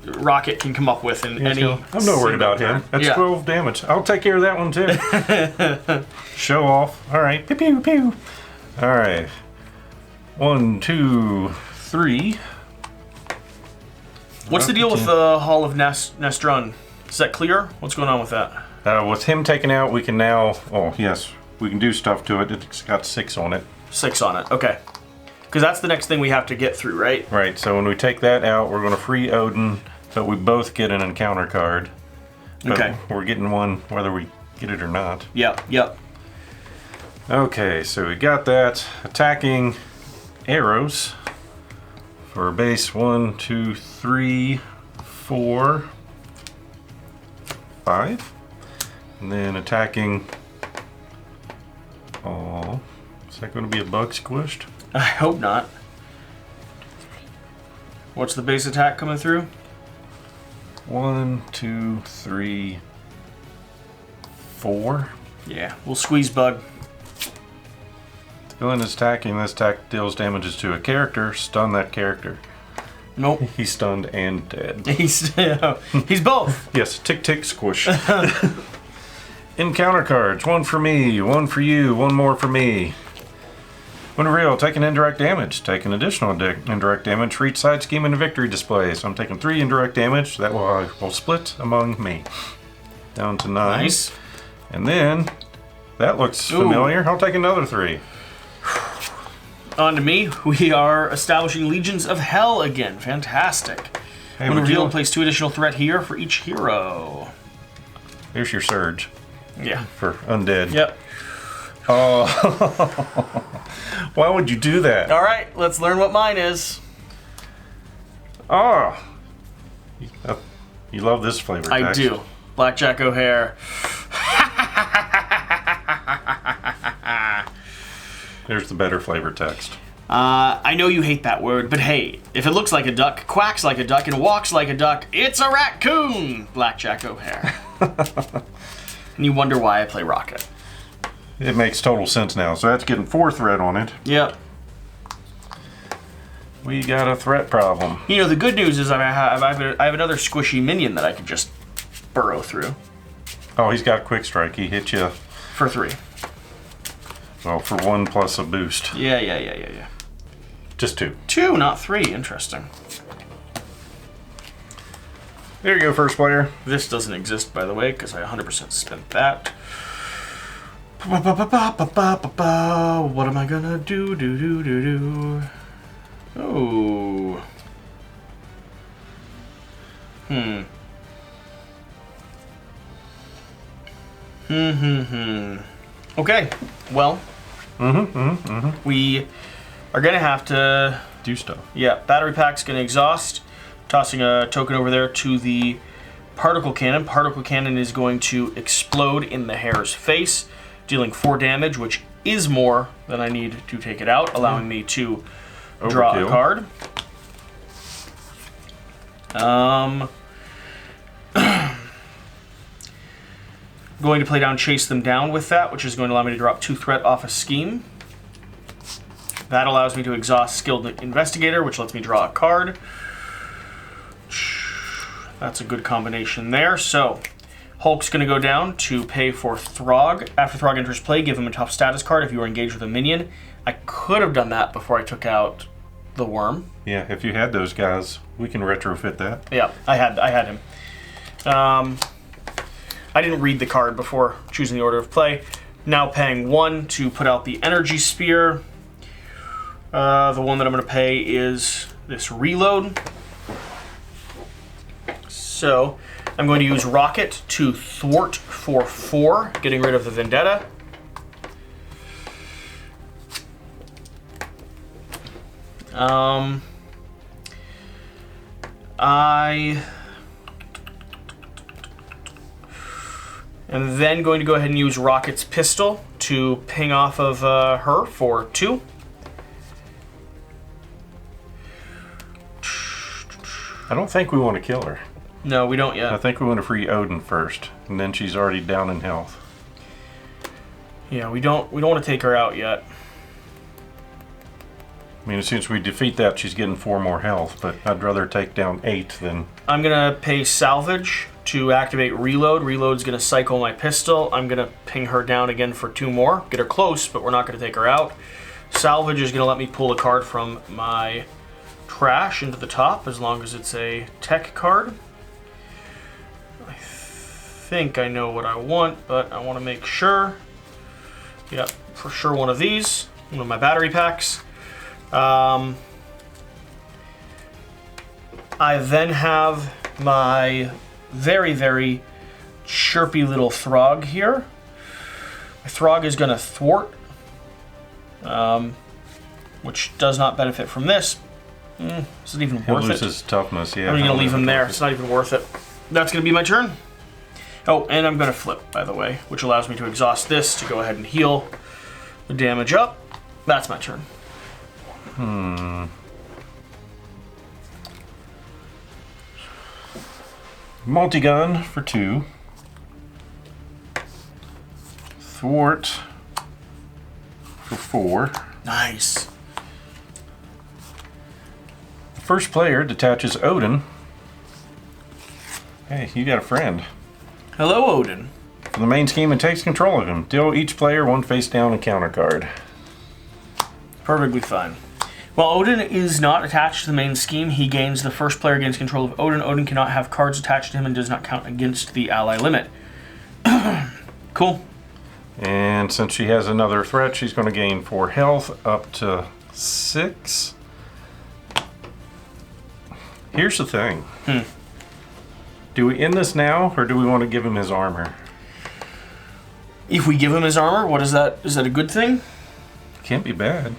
Rocket can come up with in any. I'm not worried about him. That's 12 damage. I'll take care of that one too. Show off. All right. Pew pew pew. All right. 1, 2, 3. What's the deal with the Hall of Nestron? Is that clear? What's going on with that? With him taken out, we can now. Oh yes, we can do stuff to it. It's got 6 on it. 6 on it. Okay. Because that's the next thing we have to get through, right? Right. So when we take that out, we're going to free Odin, but we both get an encounter card. But okay. We're getting one whether we get it or not. Yep. Okay, so we got that. Attacking arrows for base 1, 2, 3, 4, 5. And then attacking. Oh, is that going to be a bug squished? I hope not. What's the base attack coming through? 1, 2, 3, 4. Yeah, we'll squeeze bug. When it's attacking, this attack deals damages to a character. Stun that character. Nope. He's stunned and dead. He's both. Yes, tick tick squish. Encounter cards. 1 for me, 1 for you, 1 more for me. When revealed, take an indirect damage. Take an additional indirect damage for each side scheme in a victory display. So I'm taking 3 indirect damage. That will split among me. Down to 9. Nice. And then, that looks familiar. I'll take another 3. On to me. We are establishing Legions of Hell again. Fantastic. Hey, when revealed, place 2 additional threat here for each hero. Here's your surge. Yeah. For undead. Yep. Oh. Why would you do that? All right, let's learn what mine is. Oh. You love this flavor text. I do. Blackjack O'Hare. There's the better flavor text. I know you hate that word, but hey, if it looks like a duck, quacks like a duck, and walks like a duck, it's a raccoon! Blackjack O'Hare. And you wonder why I play Rocket. It makes total sense now. So that's getting 4 threat on it. Yep. We got a threat problem. You know, the good news is I have another squishy minion that I could just burrow through. Oh, he's got quick strike. He hit you. For 3. Well, for 1 plus a boost. Yeah. Just 2. 2, not 3. Interesting. There you go, first player. This doesn't exist, by the way, because I 100% spent that. What am I gonna do? Oh. Okay. Well. We are gonna have to do stuff. Yeah. Battery pack's gonna exhaust. Tossing a token over there to the particle cannon. Particle cannon is going to explode in the hare's face, dealing 4 damage, which is more than I need to take it out, allowing me to draw a card. Going to play down Chase Them Down with that, which is going to allow me to drop 2 threat off a scheme. That allows me to exhaust Skilled Investigator, which lets me draw a card. That's a good combination there. So, Hulk's going to go down to pay for Throg. After Throg enters play, give him a tough status card if you are engaged with a minion. I could have done that before I took out the worm. Yeah, if you had those guys, we can retrofit that. Yeah, I had him. I didn't read the card before choosing the order of play. Now paying 1 to put out the Energy Spear. The one that I'm going to pay is this Reload. So, I'm going to use Rocket to thwart for 4, getting rid of the Vendetta. And then going to go ahead and use Rocket's pistol to ping off of her for 2. I don't think we want to kill her. No, we don't yet. I think we want to free Odin first, and then she's already down in health. Yeah, we don't want to take her out yet. I mean, as soon as we defeat that, she's getting 4 more health, but I'd rather take down 8 than... I'm going to pay Salvage to activate Reload. Reload's going to cycle my pistol. I'm going to ping her down again for 2 more. Get her close, but we're not going to take her out. Salvage is going to let me pull a card from my trash into the top, as long as it's a tech card. I think I know what I want, but I want to make sure. Yep, for sure one of these. One of my battery packs. I then have my very, very chirpy little Throg here. My Throg is going to thwart, which does not benefit from this. Is it even worth it? He'll lose his toughness, yeah. I'm going to leave him there. It's not even worth it. That's going to be my turn. Oh, and I'm going to flip, by the way, which allows me to exhaust this to go ahead and heal the damage up. That's my turn. Multi-gun for 2. Thwart for 4. Nice. The first player detaches Odin. Hey, you got a friend. Hello, Odin. From the main scheme and takes control of him. Deal each player 1 face down encounter card. Perfectly fine. While Odin is not attached to the main scheme, he gains the first player gains control of Odin. Odin cannot have cards attached to him and does not count against the ally limit. Cool. And since she has another threat, she's going to gain 4 health up to 6. Here's the thing. Do we end this now, or do we want to give him his armor? If we give him his armor, what is that? Is that a good thing? Can't be bad.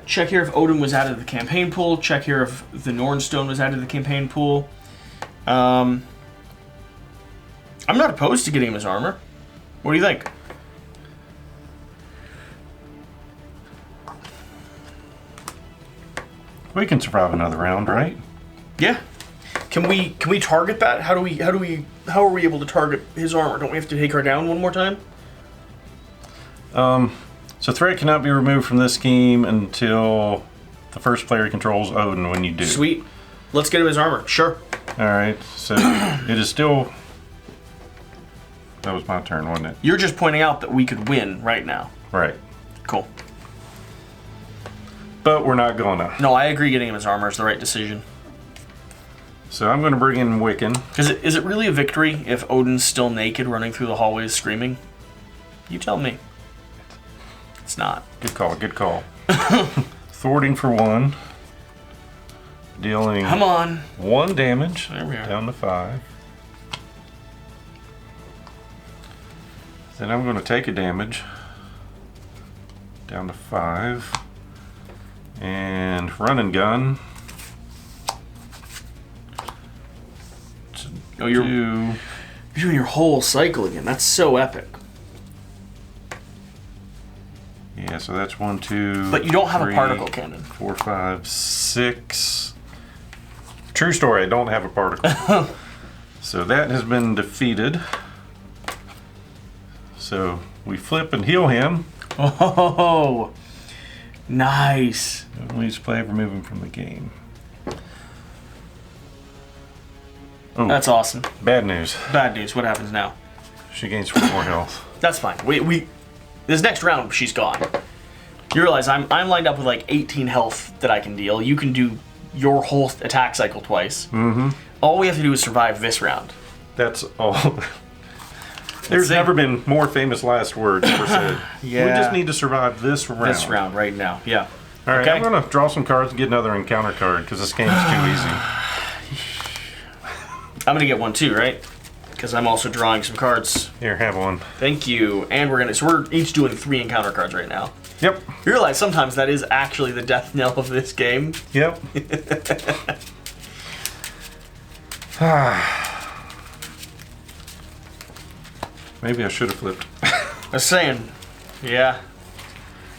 Check here if Odin was added to the campaign pool. Check here if the Nornstone was added to the campaign pool. I'm not opposed to getting him his armor. What do you think? We can survive another round, right? Yeah. Can we target that? How are we able to target his armor? Don't we have to take her down one more time? So threat cannot be removed from this scheme until the first player controls Odin when you do. Sweet. Let's get him his armor. Sure. Alright, so it is still... That was my turn, wasn't it? You're just pointing out that we could win right now. Right. Cool. But we're not gonna. No, I agree getting him his armor is the right decision. So I'm going to bring in Wiccan. Is it really a victory if Odin's still naked running through the hallways screaming? You tell me. It's not. Good call, good call. Thwarting for 1. Dealing Come on. 1 damage. There we are. Down to 5. Then I'm going to take a damage. Down to 5. And run and gun. Oh, you're doing your whole cycle again. That's so epic. Yeah, so that's 1, 2. But you don't have 3, a particle cannon. 4, 5, 6. True story, I don't have a particle. So that has been defeated. So we flip and heal him. Oh, nice. Leaves play, remove him from the game. Oh, That's awesome. bad news. Bad news. What happens now? She gains 4 more health. That's fine. We this next round she's gone. You realize I'm lined up with like 18 health that I can deal. You can do your whole attack cycle twice. Mm-hmm. All we have to do is survive this round. That's all. There's never been more famous last words ever said. Yeah. We just need to survive this round. This round right now. Yeah. All right, Okay. I'm going to draw some cards and get another encounter card because this game's too easy. I'm gonna get one too, right? Because I'm also drawing some cards. Here, have one. Thank you. And we're each doing 3 encounter cards right now. Yep. You realize sometimes that is actually the death knell of this game. Yep. Maybe I should have flipped. Just saying. Yeah.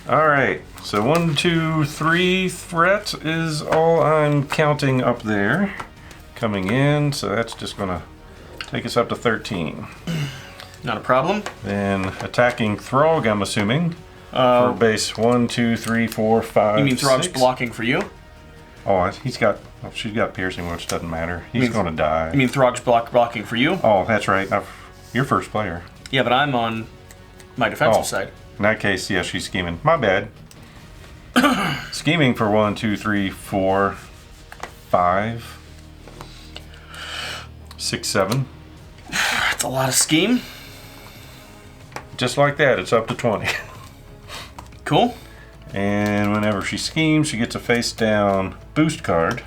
All right. So 1, 2, 3 threat is all I'm counting up there. Coming in, so that's just gonna take us up to 13. Not a problem. Then attacking Throg, I'm assuming. For base 1, 2, 3, 4, 5. You mean Throg's 6. blocking for you? Oh, she's got piercing, which doesn't matter. He's gonna die. You mean Throg's blocking for you? Oh, that's right. You're first player. Yeah, but I'm on my defensive side. In that case, yeah, she's scheming. My bad. Scheming for 1, 2, 3, 4, 5, 6, 7. That's a lot of scheme. Just like that, it's up to 20. Cool. And whenever she schemes, she gets a face down boost card.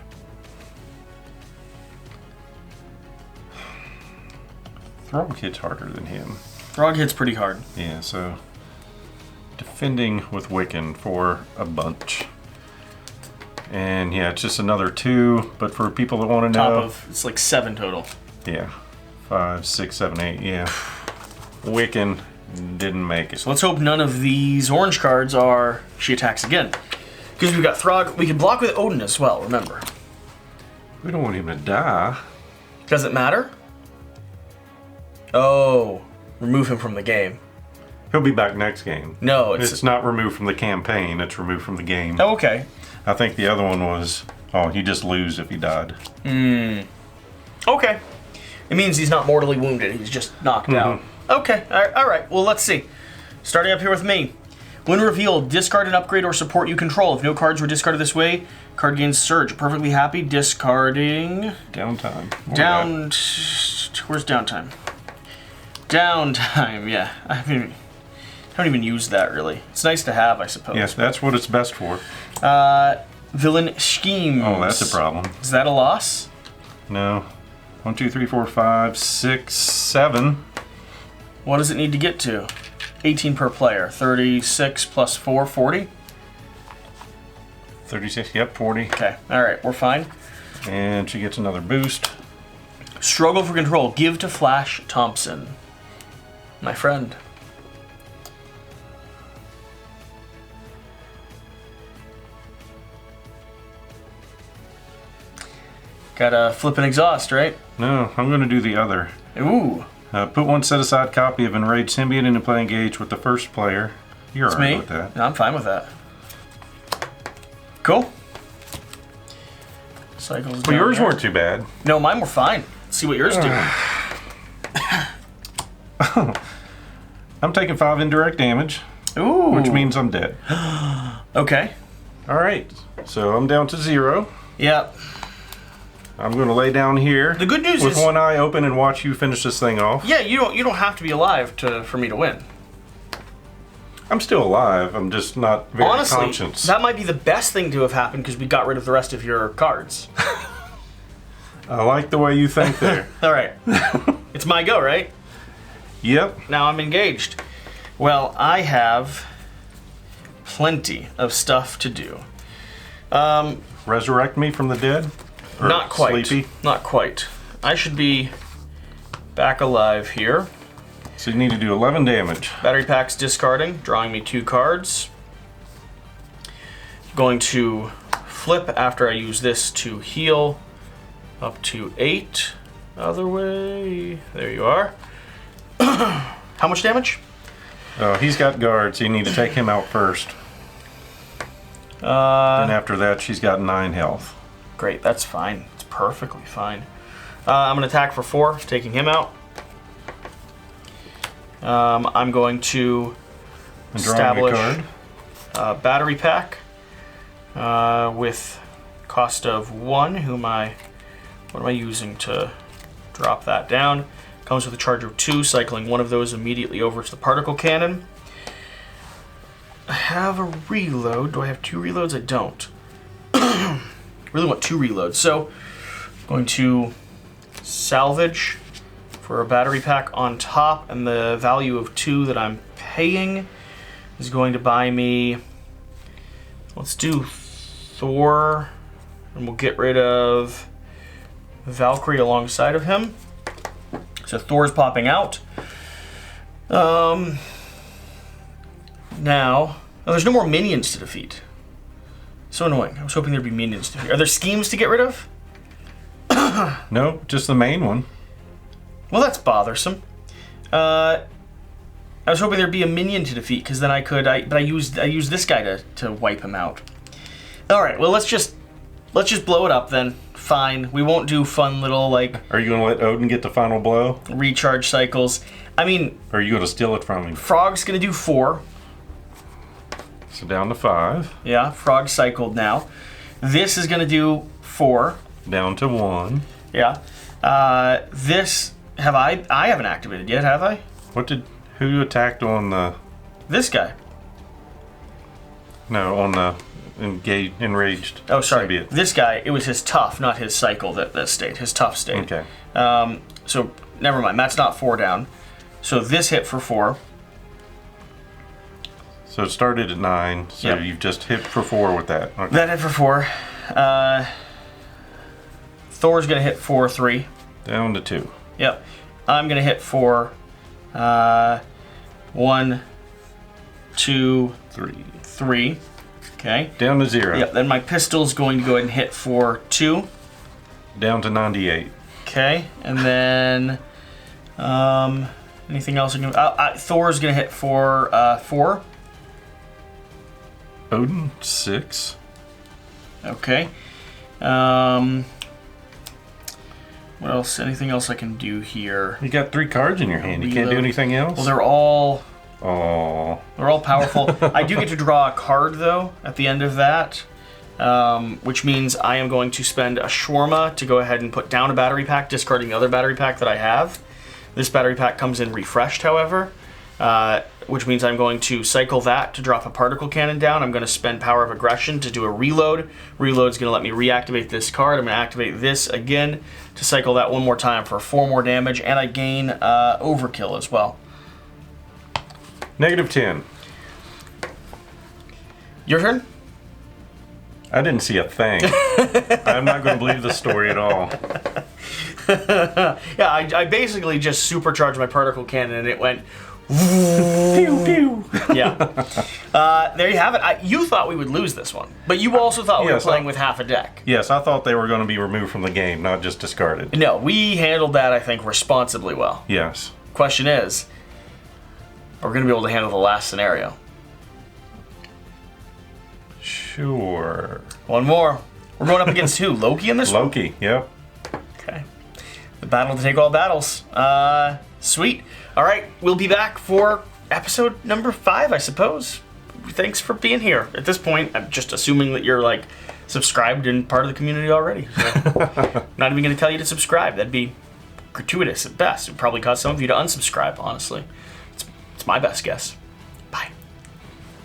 Throg hits harder than him. Throg hits pretty hard. Yeah, so defending with Wiccan for a bunch. And yeah, it's just another 2, but for people that want to know. It's like 7 total. Yeah. 5, 6, 7, 8, yeah. Wiccan didn't make it. So let's hope none of these orange cards are she attacks again. Because we've got Throg. We can block with Odin as well, remember. We don't want him to die. Does it matter? Oh, remove him from the game. He'll be back next game. No, it's not removed from the campaign, it's removed from the game. Oh, okay. I think the other one was, he'd just lose if he died. Okay. It means he's not mortally wounded, he's just knocked out. Okay, alright, well let's see. Starting up here with me. When revealed, discard an upgrade or support you control. If no cards were discarded this way, card gains Surge. Perfectly happy, discarding... Downtime. Where's downtime? Downtime, yeah. I haven't even used that, really. It's nice to have, I suppose. Yes, that's what it's best for. Villain schemes. Oh, that's a problem. Is that a loss? No. 1, 2, 3, 4, 5, 6, 7. What does it need to get to? 18 per player. 36 plus 4, 40? 36, yep, 40. Okay, alright, we're fine. And she gets another boost. Struggle for control. Give to Flash Thompson. My friend. Gotta flip and exhaust, right? No, I'm going to do the other. Ooh. Put 1 set-aside copy of Enraged Symbiote into play engage with the first player. You're alright with that. No, I'm fine with that. Cool. Cycles well, yours weren't too bad. No, mine were fine. Let's see what yours do. I'm taking 5 indirect damage. Ooh. Which means I'm dead. Okay. Alright, so I'm down to 0. Yep. I'm going to lay down here. The good news with is, one eye open and watch you finish this thing off. Yeah, you don't have to be alive for me to win. I'm still alive. I'm just not very conscious. That might be the best thing to have happened because we got rid of the rest of your cards. I like the way you think there. All right. It's my go, right? Yep. Now I'm engaged. Well, I have plenty of stuff to do. Resurrect me from the dead? Or not quite. Sleepy? Not quite. I should be back alive here. So you need to do 11 damage. Battery packs discarding, drawing me 2 cards. Going to flip after I use this to heal up to 8. Other way. There you are. How much damage? He's got guards, so you need to take him out first. And after that, she's got 9 health. Great, that's fine. It's perfectly fine. I'm going to attack for 4, taking him out. I'm going to establish a battery pack with cost of 1. What am I using to drop that down? Comes with a charge of 2, cycling 1 of those immediately over to the particle cannon. I have a reload. Do I have 2 reloads? I don't. Really want 2 reloads. So I'm going to salvage for a battery pack on top, and the value of 2 that I'm paying is going to buy me, let's do Thor, and we'll get rid of Valkyrie alongside of him. So Thor's popping out. Now, oh, there's no more minions to defeat. So annoying. I was hoping there'd be minions to defeat. Are there schemes to get rid of? No, just the main one. Well, that's bothersome. I was hoping there'd be a minion to defeat, because then I could. But I used this guy to wipe him out. All right. Well, let's just blow it up then. Fine. We won't do fun little like. Are you gonna let Odin get the final blow? Recharge cycles. I mean. Or are you gonna steal it from him? Frog's gonna do 4. So down to 5. Yeah. Frog cycled now. This is gonna do 4. Down to 1. Yeah. This I haven't activated yet, have I? Who attacked on the? This guy. No, on the enraged. Oh, sorry. symbiote. This guy. It was his tough, not his cycle that stayed. His tough stayed. Okay. So never mind. That's not 4 down. So this hit for 4. So it started at 9. So Yep. you've just hit for 4 with that. Okay. That hit for 4. Thor's gonna hit for 3. Down to 2. Yep. I'm gonna hit for 1, 2, 3. Okay. Down to 0. Yep. Then my pistol's going to go ahead and hit for 2. Down to 98. Okay. And then anything else? Thor's gonna hit for 4. Odin 6. Okay. What else? Anything else I can do here? You got 3 cards in your hand. You can't do Reload. anything else. Well, they're all Oh. powerful. I do get to draw a card though at the end of that, which means I am going to spend a shawarma to go ahead and put down a battery pack, discarding the other battery pack that I have. This battery pack comes in refreshed, however, which means I'm going to cycle that to drop a particle cannon down. I'm going to spend Power of Aggression to do a reload. Reload's going to let me reactivate this card. I'm going to activate this again to cycle that one more time for 4 more damage, and I gain Overkill as well. -10. Your turn? I didn't see a thing. I'm not going to believe the story at all. Yeah, I basically just supercharged my particle cannon and it went pew pew. Yeah. There you have it. You thought we would lose this one, but you also thought we were Yes, playing with half a deck. Yes, I thought they were going to be removed from the game, not just discarded. No, we handled that, I think, responsibly well. Yes. Question is, are we going to be able to handle the last scenario? Sure. One more. We're going up against who? Loki in this one? Loki, yep. Okay. The battle to take all battles. Sweet. All right, we'll be back for episode number 5, I suppose. Thanks for being here. At this point, I'm just assuming that you're like subscribed and part of the community already. So not even going to tell you to subscribe. That'd be gratuitous at best. It would probably cause some of you to unsubscribe, honestly. It's my best guess.